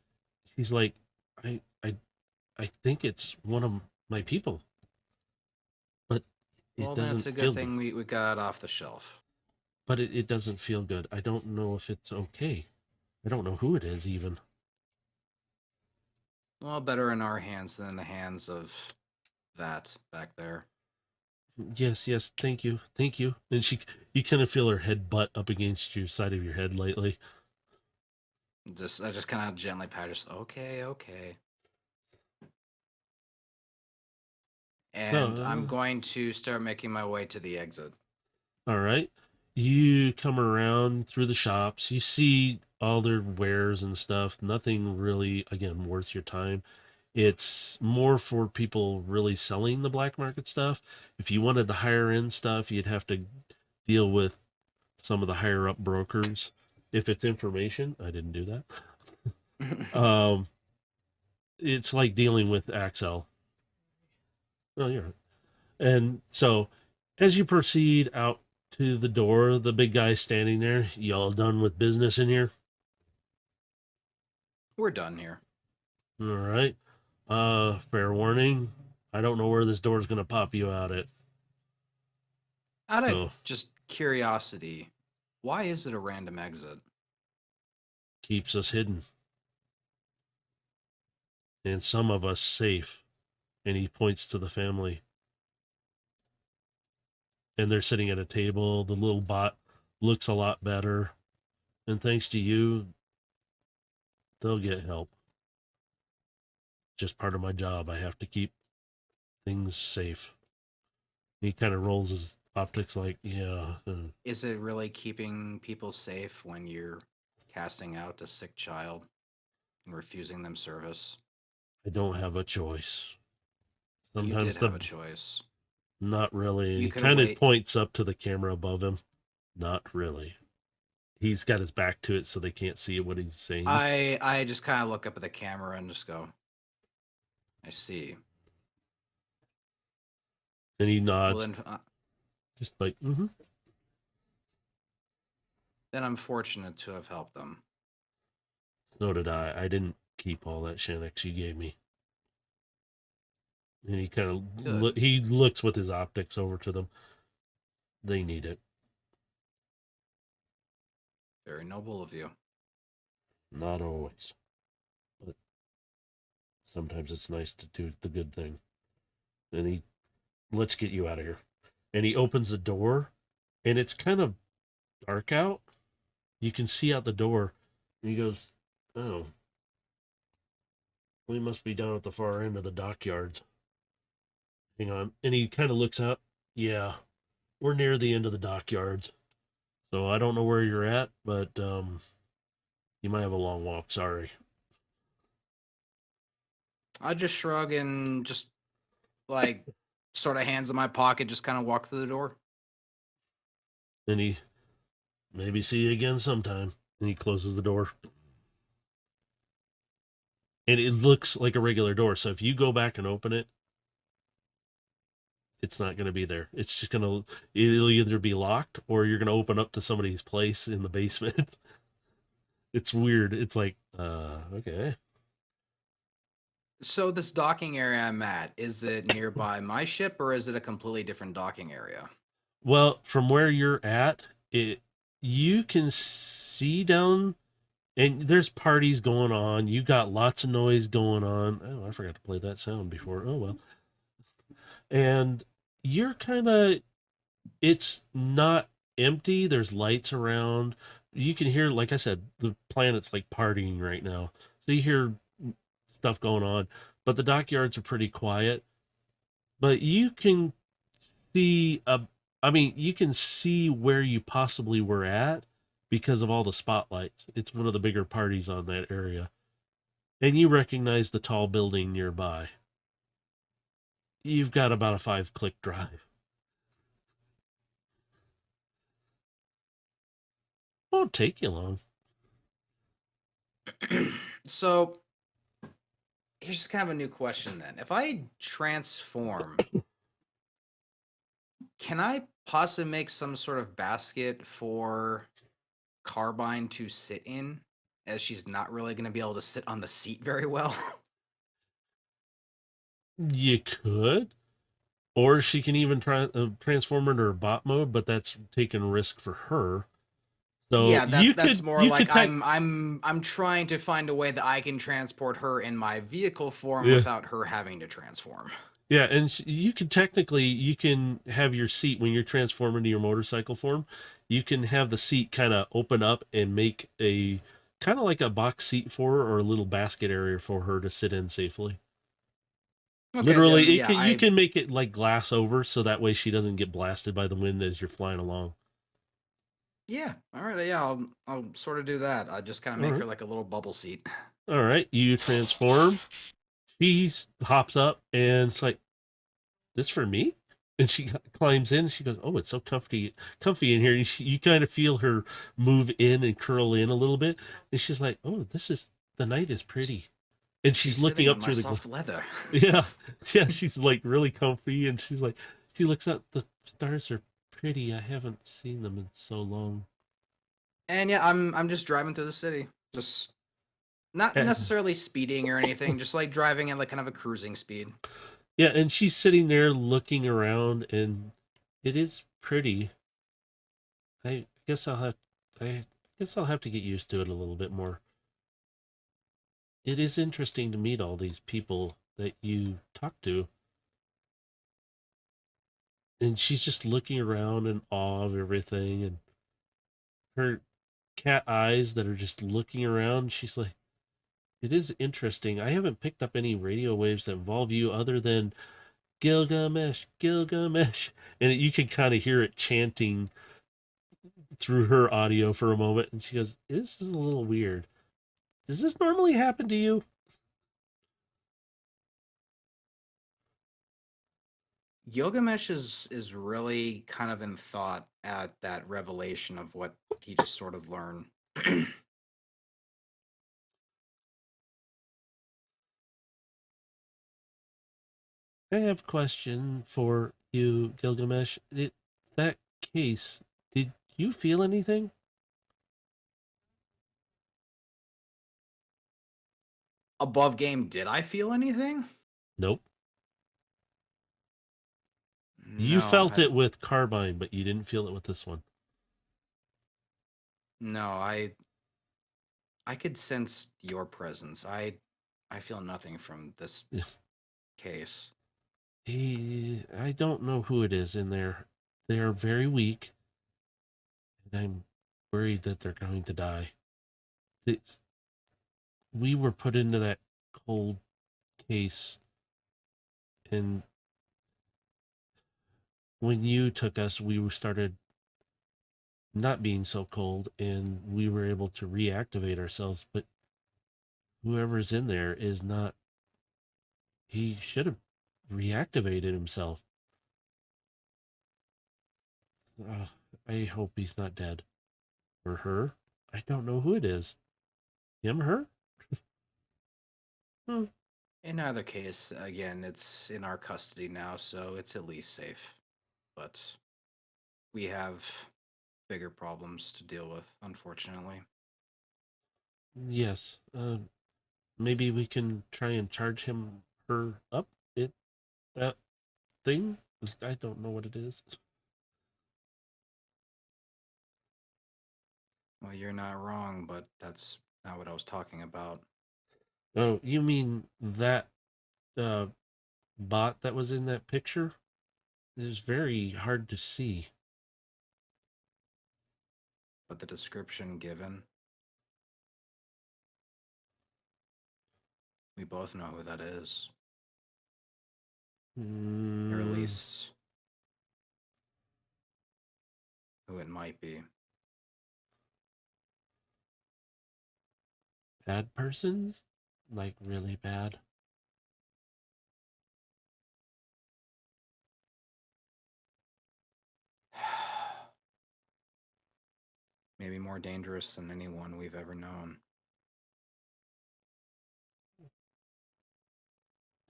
she's like, I I I think it's one of my people. But it Well, then it's doesn't a feel good good. thing we got off the shelf. But it doesn't feel good. I don't know if it's okay. I don't know who it is even. Well, better in our hands than in the hands of that back there. Yes, thank you. Thank you. And you kind of feel her head butt up against your side of your head lightly. I just kind of gently pat. Just okay, okay. And I'm Oh, going to start making my way to the exit. all right. You come around through the shops. You see all their wares and stuff. Nothing really, again, worth your time. It's more for people really selling the black market stuff. If you wanted the higher end stuff, you'd have to deal with some of the higher up brokers. If it's information, I didn't do that. It's like dealing with Axel. Oh, you're right. And so, as you proceed out to the door, the big guy's standing there. Y'all done with business in here? We're done here. All right. Fair warning. I don't know where this door's gonna pop you out at. Out of So just curiosity, why is it a random exit? keeps us hidden. And some of us safe. And he points to the family. And they're sitting at a table. The little bot looks a lot better. And thanks to you, they'll get help. Just part of my job. I have to keep things safe. He kind of rolls his optics like, yeah. Is it really keeping people safe when you're casting out a sick child and refusing them service? I don't have a choice. You did Sometimes have a choice. not really. You He could have kind of wait. points up to the camera above him. Not really. He's got his back to it so they can't see what he's saying. I just kind of look up at the camera and just go, I see. And he Well, nods, just like, mm-hmm. then I'm fortunate to have helped them. So did I. I didn't keep all that Xanax you gave me. And he kind of he looks with his optics over to them. They need it. Very noble of you. Not always, but sometimes it's nice to do the good thing. And he, let's get you out of here. And he opens the door, and it's kind of dark out. You can see out the door. And he goes, oh, we must be down at the far end of the dockyards. Hang on. And he kind of looks up. Yeah, we're near the end of the dockyards. So I don't know where you're at, but you might have a long walk. Sorry. I just shrug and just like sort of hands in my pocket, just kind of walk through the door. And he, maybe see you again sometime. And he closes the door. And it looks like a regular door. So if you go back and open it, it's not going to be there. It's just going to, it'll either be locked or you're going to open up to somebody's place in the basement. It's weird. It's like, okay. So this docking area I'm at, is it nearby my ship or is it a completely different docking area? Well, from where you're at, you can see down and there's parties going on. You got lots of noise going on. Oh, I forgot to play that sound before. Oh well. And you're kind of, it's not empty. There's lights around. You can hear, like I said, the planet's like partying right now. So you hear stuff going on, but the dockyards are pretty quiet. But you can see I mean, you can see where you possibly were at because of all the spotlights. It's one of the bigger parties on that area. And you recognize the tall building nearby. You've got about a 5-click drive. Won't take you long. So here's just kind of a new question then. If I transform, can I possibly make some sort of basket for Carbine to sit in, as she's not really going to be able to sit on the seat very well? You could. Or she can even try transform into her bot mode, but that's taking risk for her. So Yeah, you that's could more you like could tech I'm trying to find a way that I can transport her in my vehicle form yeah. without her having to transform. Yeah, and you can technically you can have your seat when you're transforming to your motorcycle form. You can have the seat kind of open up and make a kind of like a box seat for her or a little basket area for her to sit in safely. Okay, then Literally, it yeah, can you can make it like glass over so that way she doesn't get blasted by the wind as you're flying along. yeah, all right, yeah, I'll sort of do that. I just kind of All make right. her like a little bubble seat. All right, you transform She hops up and it's like, this for me? And she climbs in and she goes, oh, it's so comfy in here. And you kind of feel her move in and curl in a little bit. And she's like, oh, the night is pretty. And she's She's looking sitting up on my through soft leather. yeah, yeah, she's like really comfy. And she's like, she looks up, the stars are pretty. I haven't seen them in so long. And yeah, I'm just driving through the city. Just not Yeah, necessarily speeding or anything, just like driving at like kind of a cruising speed. yeah, and she's sitting there looking around and it is pretty. I guess I guess I'll have to get used to it a little bit more. It is interesting to meet all these people that you talk to. And she's just looking around in awe of everything and her cat eyes that are just looking around. She's like, it is interesting. I haven't picked up any radio waves that involve you other than Gilgamesh, Gilgamesh. And you can kind of hear it chanting through her audio for a moment. And she goes, this is a little weird. Does this normally happen to you? Gilgamesh is really kind of in thought at that revelation of what he just sort of learned. I have a question for you, Gilgamesh. That case, did you feel anything? Above game, did I feel anything? Nope. You No, felt it with Carbine, but you didn't feel it with this one. no, I could sense your presence. I feel nothing from this case. I don't know who it is in there. They are very weak, and I'm worried that they're going to die. It's- we were put into that cold case, and when you took us, we started not being so cold, and we were able to reactivate ourselves. But whoever's in there is not. He should have reactivated himself. Ugh, I hope he's not dead. Or her. I don't know who it is. Him, her? Hmm. In either case, again, it's in our custody now, so it's at least safe. But we have bigger problems to deal with, unfortunately. Yes. Maybe we can try and charge him, her up. That thing. I don't know what it is. Well, you're not wrong, but that's not what I was talking about. Oh, you mean that uh, bot that was in that picture? It was very hard to see. But the description given, we both know who that is. Or at Mm, least who it might be. bad persons? Like really bad? Maybe more dangerous than anyone we've ever known.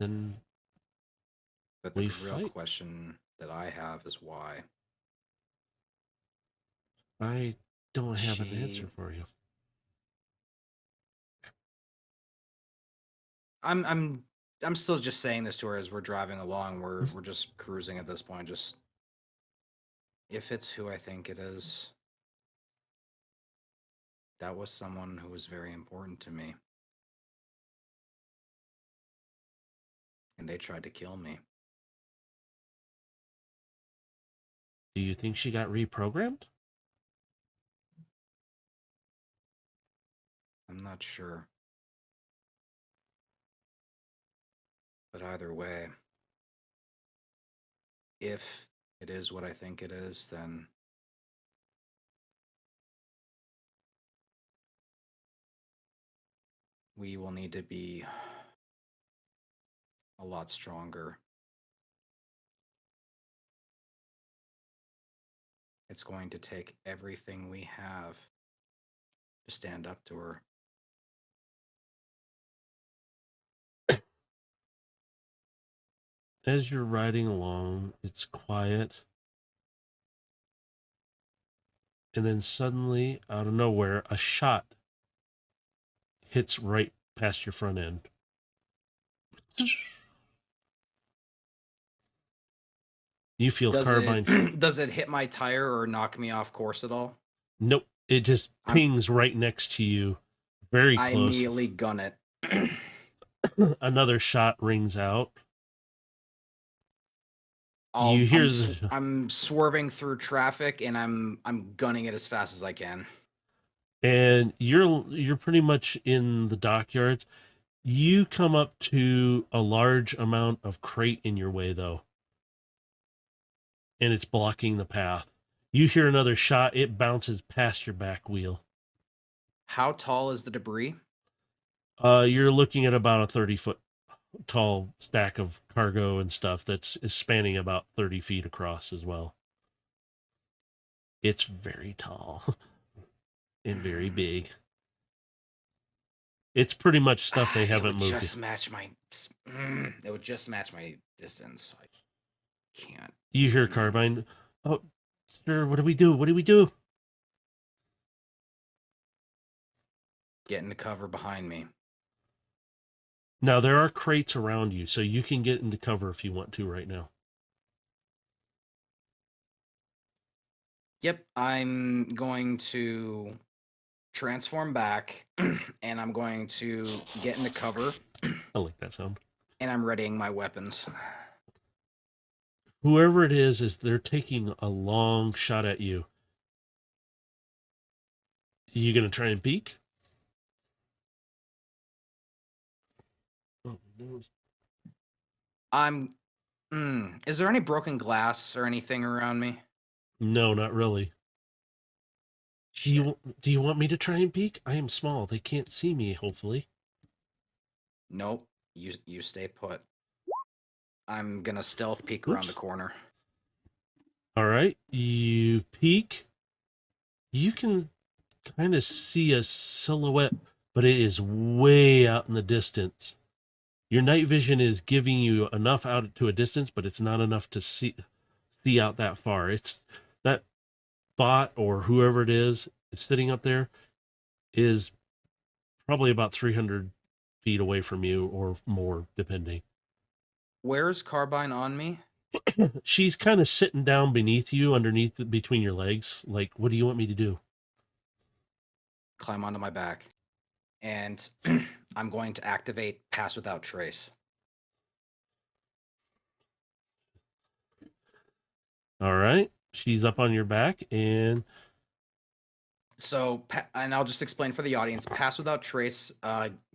Then But the we real fight. question that I have is why. I don't have an She answer for you. I'm I'm still just saying this to her as we're driving along. We're just cruising at this point. Just if it's who I think it is, that was someone who was very important to me. And they tried to kill me. Do you think she got reprogrammed? I'm not sure. But either way, if it is what I think it is, then we will need to be a lot stronger. It's going to take everything we have to stand up to her. As you're riding along, it's quiet. And then suddenly, out of nowhere, a shot hits right past your front end. You feel Does carbine. it does it hit my tire or knock me off course at all? Nope. It just I'm pings right next to you. Very I close. immediately gun it. Another shot rings out. I'll, You hear I'm swerving through traffic and I'm gunning it as fast as I can. and you're pretty much in the dockyards. You come up to a large amount of crate in your way though, and it's blocking the path. You hear another shot, it bounces past your back wheel. How tall is the debris? You're looking at about a 30-foot tall stack of cargo and stuff is spanning about 30 feet across as well. It's very tall and very big. It's pretty much stuff they haven't moved. It would just match my distance. I can't. You hear Carbine, "Oh, sir, what do we do? What do we do?" Get into cover behind me. Now, there are crates around you, so you can get into cover if you want to right now. Yep, I'm going to transform back and I'm going to get into cover. I like that sound. And I'm readying my weapons. Whoever it is they're taking a long shot at you. You gonna try and peek? Oh, no. Is there any broken glass or anything around me? No, not really. Do you want me to try and peek? I am small. They can't see me, hopefully. Nope. You stay put. I'm gonna stealth peek around the corner. All right. You peek. You can kind of see a silhouette, but it is way out in the distance. Your night vision is giving you enough out to a distance, but it's not enough to see out that far. It's that bot or whoever it is sitting up there is probably about 300 feet away from you or more, depending. Where's Carbine on me? She's kind of sitting down beneath you, between your legs. Like, what do you want me to do? Climb onto my back. And I'm going to activate Pass Without Trace. All right. She's up on your back and... So, and I'll just explain for the audience. Pass Without Trace,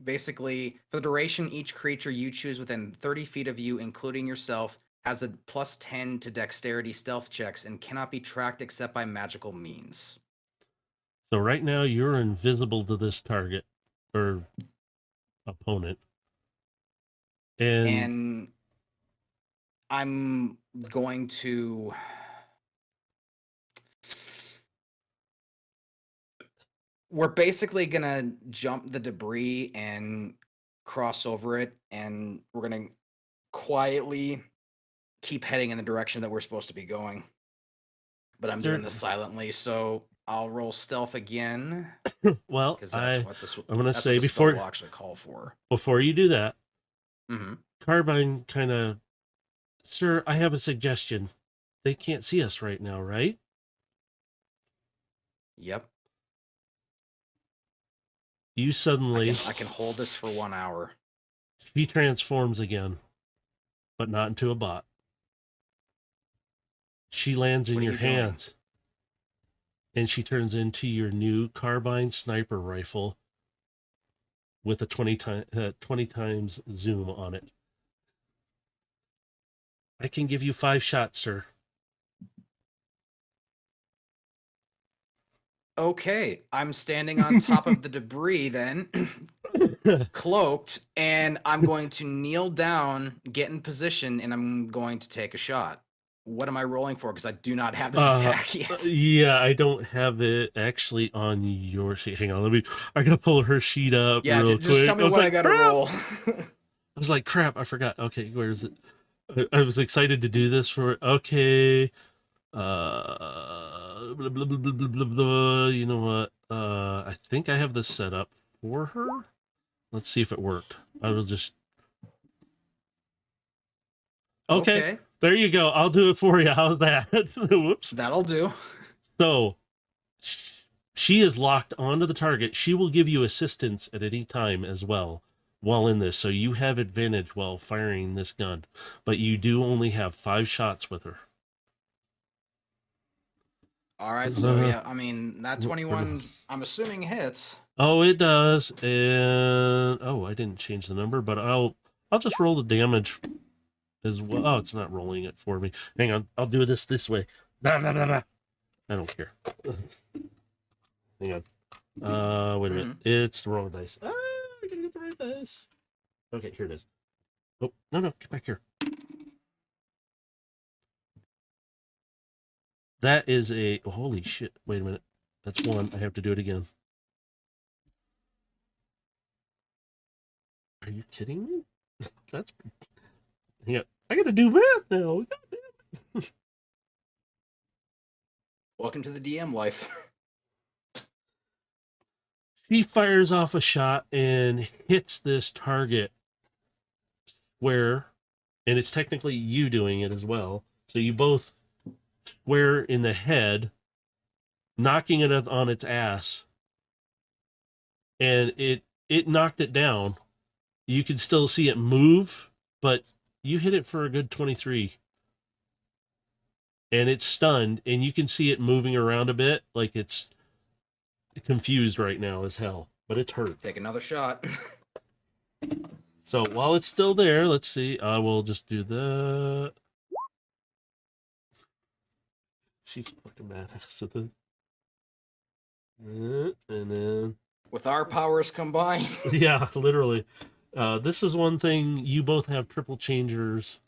basically, for the duration, each creature you choose within 30 feet of you, including yourself, has a +10 to dexterity stealth checks and cannot be tracked except by magical means. So right now, you're invisible to this target or opponent. And I'm going to... We're basically going to jump the debris and cross over it, and we're going to quietly keep heading in the direction that we're supposed to be going. But I'm doing this silently, so I'll roll stealth again. Well, I'm going to say before will actually call for. Before you do that, Mm-hmm. Carbine kind of, "Sir, I have a suggestion. They can't see us right now, right?" Yep. You suddenly... I can hold this for 1 hour. She transforms again, but not into a bot. She lands in your hands, and she turns into your new carbine sniper rifle with a 20 times zoom on it. "I can give you 5 shots, sir." Okay, I'm standing on top of the debris then. cloaked, and I'm going to kneel down, get in position, and I'm going to take a shot. What am I rolling for? Because I do not have this attack yet. Yeah, I don't have it actually on your sheet. Hang on, I gotta pull her sheet up Yeah, real just tell quick. me I was what I like, gotta crap. roll. I was like, crap, I forgot. Okay, where is it? I was excited to do this for. Okay, blah, blah, blah, blah, blah, blah, blah. You know what? I think I have this set up for her. Let's see if it worked. I will just. Okay, Okay, there you go. I'll do it for you. How's that? Whoops. that'll do. So she is locked onto the target. She will give you assistance at any time as well while in this. So you have advantage while firing this gun. But you do only have 5 shots with her. All right, so yeah, I mean that 21, I'm assuming hits. Oh, it does. And I didn't change the number, but I'll just roll the damage as well. Oh, it's not rolling it for me. Hang on, I'll do this way. Blah, blah, blah, blah. I don't care. Hang on. Wait a minute. It's the wrong dice. I gotta get the right dice. Okay, here it is. Oh, no, get back here. That is a holy shit. Wait a minute. That's 1. I have to do it again. Are you kidding me? That's yeah. I gotta do math now. Welcome to the DM life. She fires off a shot and hits this target square, and it's technically you doing it as well. So you both square in the head, knocking it on its ass, and it knocked it down. You can still see it move, but you hit it for a good 23. And it's stunned, and you can see it moving around a bit, like it's confused right now as hell, but it's hurt. Take another shot. So while it's still there, let's see. I will just do that. She's fucking badass at this. And then With our powers combined. yeah, literally. This is one thing. You both have triple changers.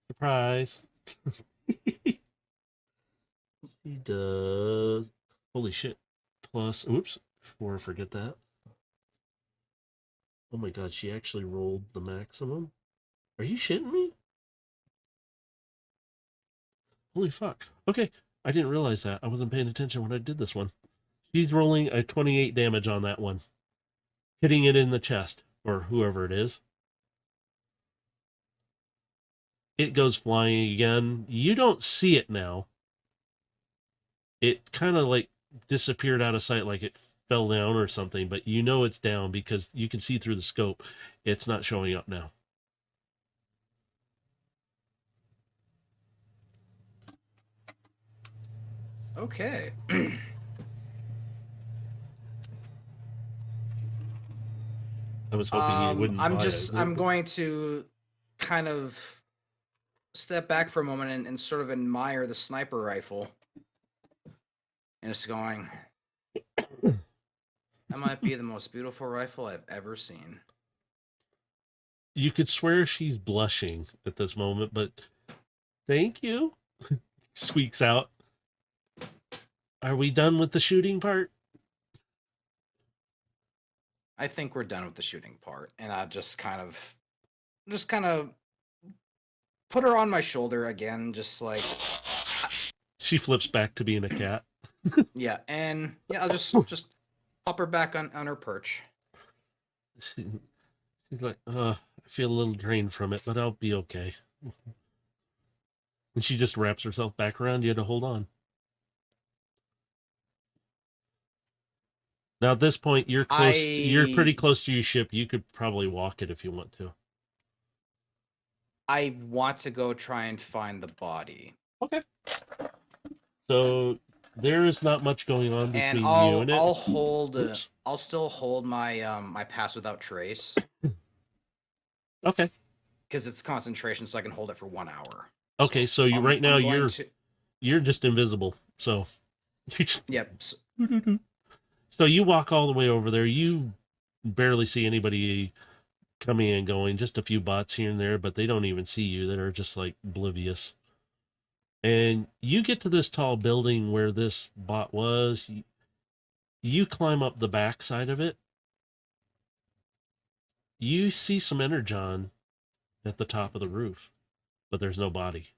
Surprise. He does. Holy shit. Plus, oops, before I forget that. Oh my god, she actually rolled the maximum? Are you shitting me? Holy fuck. Okay, I didn't realize that. I wasn't paying attention when I did this one. She's rolling a 28 damage on that one. Hitting it in the chest, or whoever it is. It goes flying again. You don't see it now. It kind of like disappeared out of sight, like it fell down or something, but you know it's down because you can see through the scope. It's not showing up now. Okay. I was hoping you wouldn't. I'm going to kind of step back for a moment and sort of admire the sniper rifle. And it's going, that might be the most beautiful rifle I've ever seen. You could swear she's blushing at this moment, but thank you. Squeaks out. Are we done with the shooting part? I think we're done with the shooting part, and I just kind of put her on my shoulder again, just like She flips back to being a cat. yeah, and yeah, I'll just pop her back on her perch. She's like, I feel a little drained from it, but I'll be okay. And she just wraps herself back around you to hold on. Now at this point, you're close. You're pretty close to your ship. You could probably walk it if you want to. I want to go try and find the body. Okay. So there is not much going on between you and it. I'll hold. I'll still hold my my pass without trace. Okay. Because it's concentration, so I can hold it for 1 hour. Okay, so you right now you're just invisible. So yep. So you walk all the way over there. You barely see anybody coming and going, just a few bots here and there, but they don't even see you. They're just like oblivious. And you get to this tall building where this bot was. You climb up the back side of it. You see some energon at the top of the roof, but there's no body.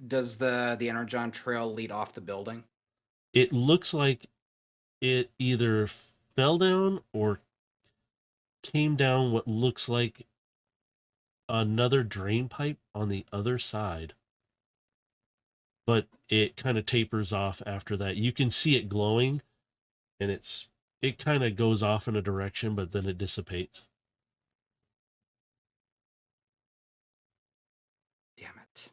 Does the Energon trail lead off the building? It looks like it either fell down or came down what looks like another drain pipe on the other side, but it kind of tapers off after that. You can see it glowing, and it kind of goes off in a direction, but then it dissipates. Damn it.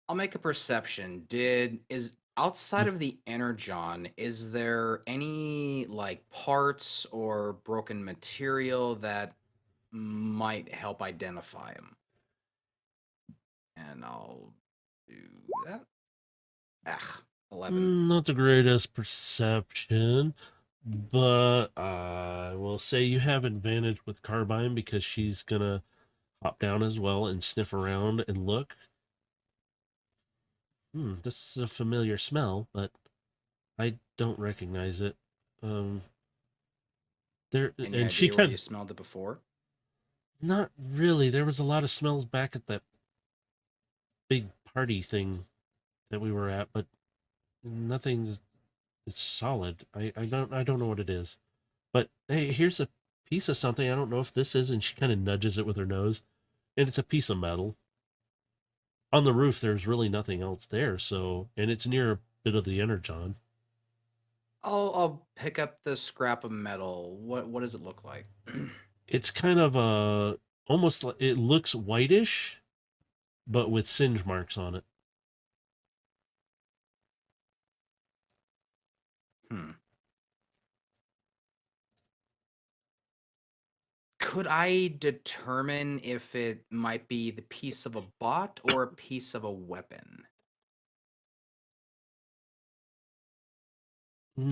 I'll make a perception. Is outside of the Energon, is there any like parts or broken material that might help identify him? And I'll do that. Ah, 11. Not the greatest perception, but I will say you have advantage with Carbine because she's gonna hop down as well and sniff around and look. This is a familiar smell, but I don't recognize it. Um, there Any and she idea where kind you smelled it before? not really. There was a lot of smells back at that big party thing that we were at, but nothing is solid. I don't know what it is. But hey, here's a piece of something. I don't know if this is, and she kind of nudges it with her nose, and it's a piece of metal. On the roof, there's really nothing else there, so and it's near a bit of the energon. I'll pick up the scrap of metal. What does it look like? It's kind of a almost like it looks whitish, but with singe marks on it. Hmm. Could I determine if it might be the piece of a bot or a piece of a weapon?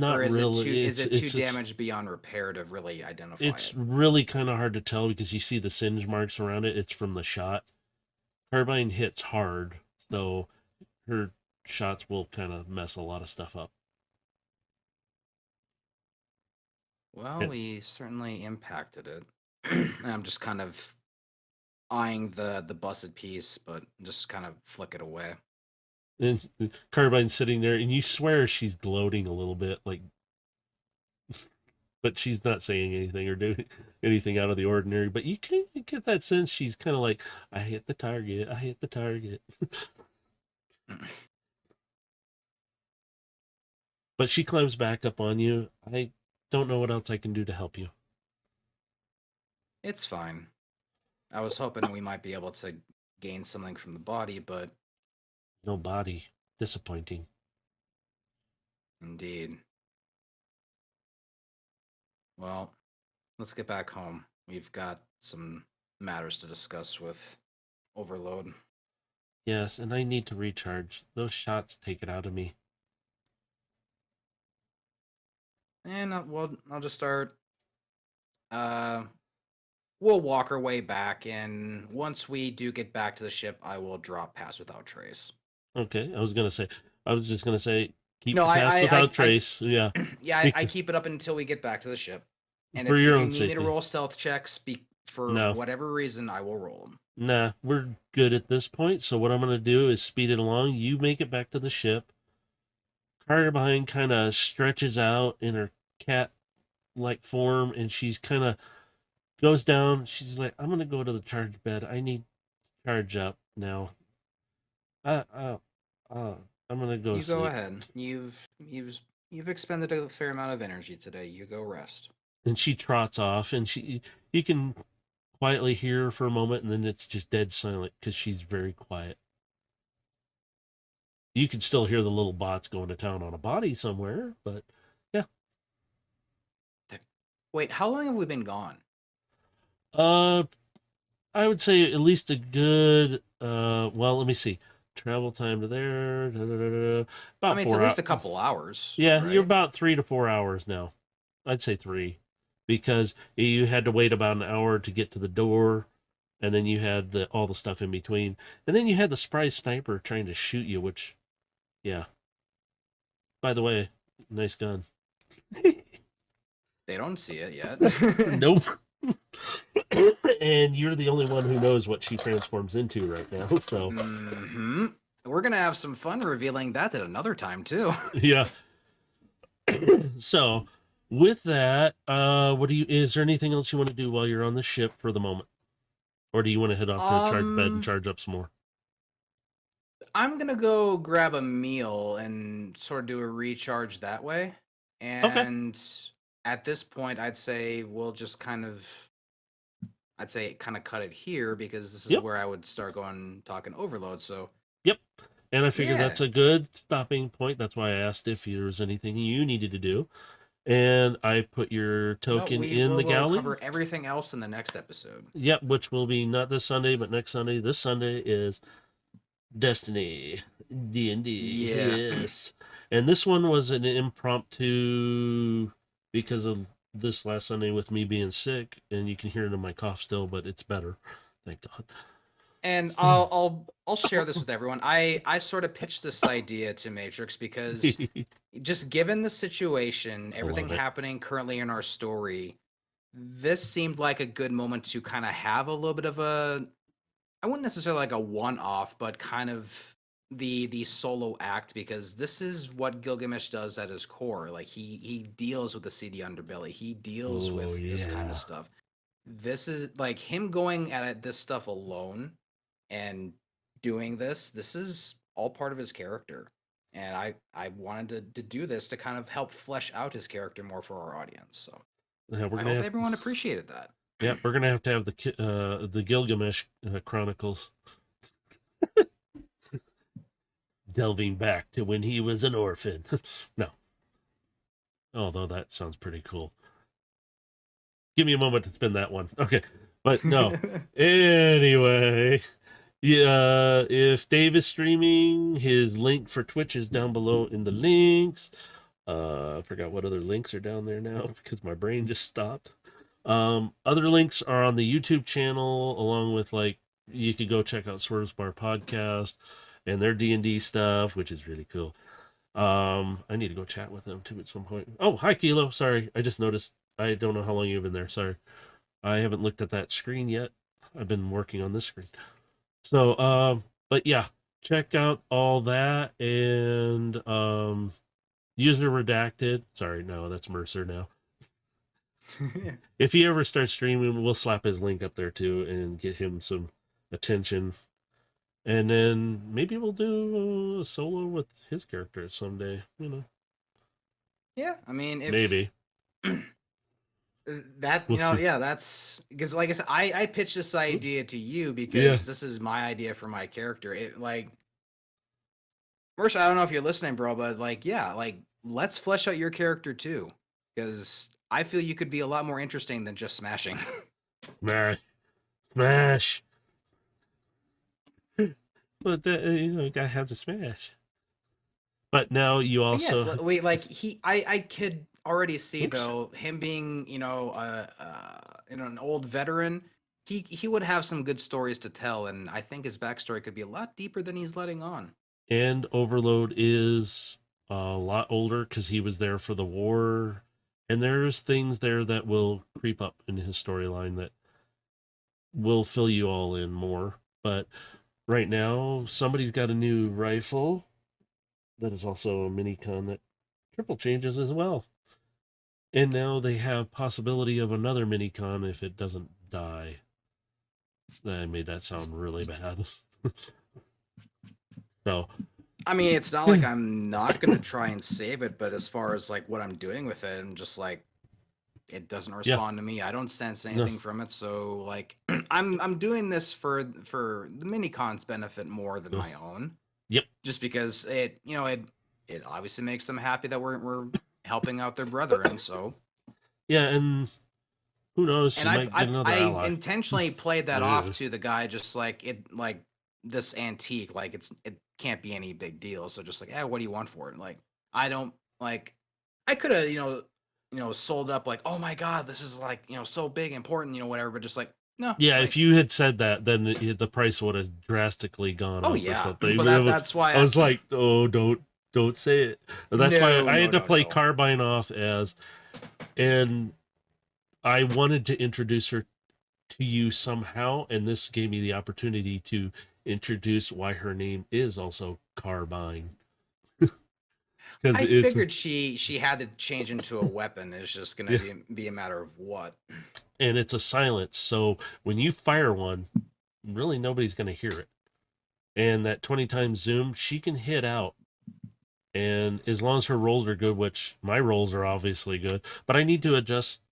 Or Not is it too really. is It's it too it's it's damaged beyond repair to really identify it's it? really kind of hard to tell because you see the singe marks around it. It's from the shot. Carbine hits hard, so her shots will kind of mess a lot of stuff up. Well, And, we certainly impacted it. And I'm just kind of eyeing the busted piece, but just kind of flick it away. and Carbine's sitting there, and you swear she's gloating a little bit, like, but she's not saying anything or doing anything out of the ordinary. But you can get that sense she's kind of like, I hit the target, I hit the target. But she climbs back up on you. I don't know what else I can do to help you. It's fine. I was hoping we might be able to gain something from the body, but No body. Disappointing. indeed. Well, let's get back home. We've got some matters to discuss with Overload. Yes, and I need to recharge. Those shots take it out of me. And I'll just start. Uh, we'll walk our way back, and once we do get back to the ship, I will drop Pass Without Trace. Okay, I was just gonna say, keep No, the pass without I trace. Yeah, yeah, I because keep it up until we get back to the ship. And for your if you own need me to safety. roll stealth checks, for No, whatever reason, I will roll them. nah, we're good at this point. So what I'm gonna do is speed it along. You make it back to the ship. Carter behind kind of stretches out in her cat-like form, and she's kind of goes down. She's like, "I'm gonna go to the charge bed. I need to charge up now. Uh, uh, uh, I'm gonna go to You go sleep." ahead. You've expended a fair amount of energy today. You go rest. And she trots off, and you can quietly hear her for a moment, and then it's just dead silent because she's very quiet. You can still hear the little bots going to town on a body somewhere, but yeah. Wait, how long have we been gone? Uh, I would say at least a good Well, let me see. Travel time to there. I About mean, it's at 4 hours. least a couple hours, Yeah, you're right? about 3 to 4 hours now. I'd say three, because you had to wait about an hour to get to the door, and then you had all the stuff in between, and then you had the surprise sniper trying to shoot you. Which, yeah. By the way, nice gun. They don't see it yet. Nope. And you're the only one who knows what she transforms into right now. So, We're gonna have some fun revealing that at another time too. yeah. So, with that, is there anything else you want to do while you're on the ship for the moment? Or do you want to head off to charge bed and charge up some more? I'm gonna go grab a meal and sort of do a recharge that way. Okay. And at this point, I'd say we'll just kind of cut it here because this is Yep. where I would start going talking overload. So Yep. And I figured yeah, that's a good stopping point. That's why I asked if there was anything you needed to do. And I put your no, token we in will the galley. cover everything else in the next episode. Yep, which will be not this Sunday, but next Sunday. This Sunday is Destiny D&D. Yeah. Yes. And this one was an impromptu because of this last Sunday with me being sick, and you can hear it in my cough still, but it's better. Thank God. And I'll share this with everyone. I sort of pitched this idea to Matrix because just given the situation, everything love it. happening currently in our story, this seemed like a good moment to kind of have a little bit of a, I wouldn't necessarily like a one-off, but kind of the solo act, because this is what Gilgamesh does at his core. Like he deals with the seedy underbelly. He deals Oh, with this kind yeah. of stuff. This is like him going at this stuff alone and doing this. This is all part of his character. And I wanted to do this to kind of help flesh out his character more for our audience. So Yeah, I hope everyone appreciated that. yeah, we're gonna have to have the Gilgamesh Chronicles, delving back to when he was an orphan. No, although that sounds pretty cool. Give me a moment to spin that one. Okay, but no. Anyway, yeah, if Dave is streaming, his link for Twitch is down below in the links. I forgot what other links are down there now because my brain just stopped. Other links are on the YouTube channel, along with like you could go check out Swerve's Bar podcast and their D&D stuff, which is really cool. I need to go chat with them too at some point. Oh, hi Kilo. Sorry, I just noticed. I don't know how long you've been there. Sorry, I haven't looked at that screen yet. I've been working on this screen. So, but yeah, check out all that and user redacted. Sorry, no, that's Mercer now. If he ever starts streaming, we'll slap his link up there too and get him some attention. And then maybe we'll do a solo with his character someday, you know. Yeah, I mean, if Maybe. that, We'll see. yeah, that's because, like I said, I pitched this idea to you because Yeah. this is my idea for my character. It like, Mercer, I don't know if you're listening, bro, but like, yeah, like let's flesh out your character too, because I feel you could be a lot more interesting than just smashing. Smash. Smash. But guy has a smash. But now you But yes, also we like I could already see Oops. though him being an old veteran. He would have some good stories to tell, and I think his backstory could be a lot deeper than he's letting on. and Overload is a lot older because he was there for the war, and there's things there that will creep up in his storyline that will fill you all in more. But right now, somebody's got a new rifle that is also a mini con that triple changes as well. And now they have possibility of another mini con if it doesn't die. I made that sound really bad. So I mean, it's not like I'm not gonna try and save it, but as far as like what I'm doing with it, I'm just like, it doesn't respond to me. I don't sense anything from it. So like, I'm doing this for the mini con's benefit more than my own. Yep. Just because it obviously makes them happy that we're helping out their brethren. So yeah, and who knows? and you might get another ally. intentionally played that off to the guy, just like it, like this antique, like it can't be any big deal. So just like, what do you want for it? Like, I don't like. I could have, sold up like, oh my god, this is like, so big, important, whatever. But just like, no, Yeah, if like, you had said that, then the price would have drastically gone oh up or yeah. something. But that's why I was like, oh, don't say it. That's why no, I no, had to no, play no. Carbine off as, and I wanted to introduce her to you somehow, and this gave me the opportunity to introduce why her name is also Carbine, because I it's figured she had to change into a weapon. It's just gonna yeah, be a matter of what. and it's a silence. So when you fire one, really nobody's going to hear it. And that 20 times zoom, she can hit out. And as long as her rolls are good, which my rolls are obviously good, but I need to adjust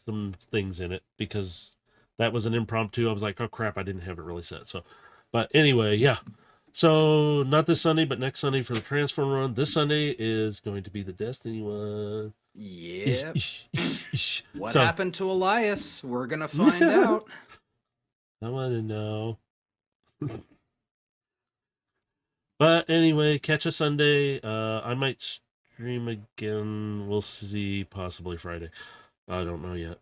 some things in it because that was an impromptu. I was like, oh crap, I didn't have it really set. So, but anyway, yeah. So not this Sunday, but next Sunday for the Transform run. This Sunday is going to be the Destiny one. Yep. What So happened to Elias? We're gonna find out. I want to know. But anyway, catch a Sunday. I might stream again. We'll see. Possibly Friday. I don't know yet.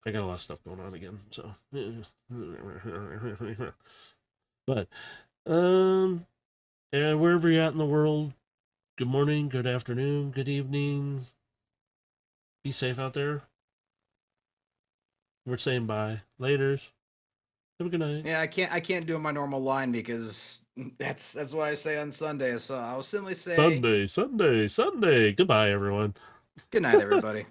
I got a lot of stuff going on again. So, but and wherever you're at in the world, good morning, good afternoon, good evening. Be safe out there. We're saying bye. Laters. Have a good night. Yeah, I can't do my normal line because that's what I say on Sunday. So I'll simply say Sunday, Sunday, Sunday. Goodbye, everyone. good night, everybody.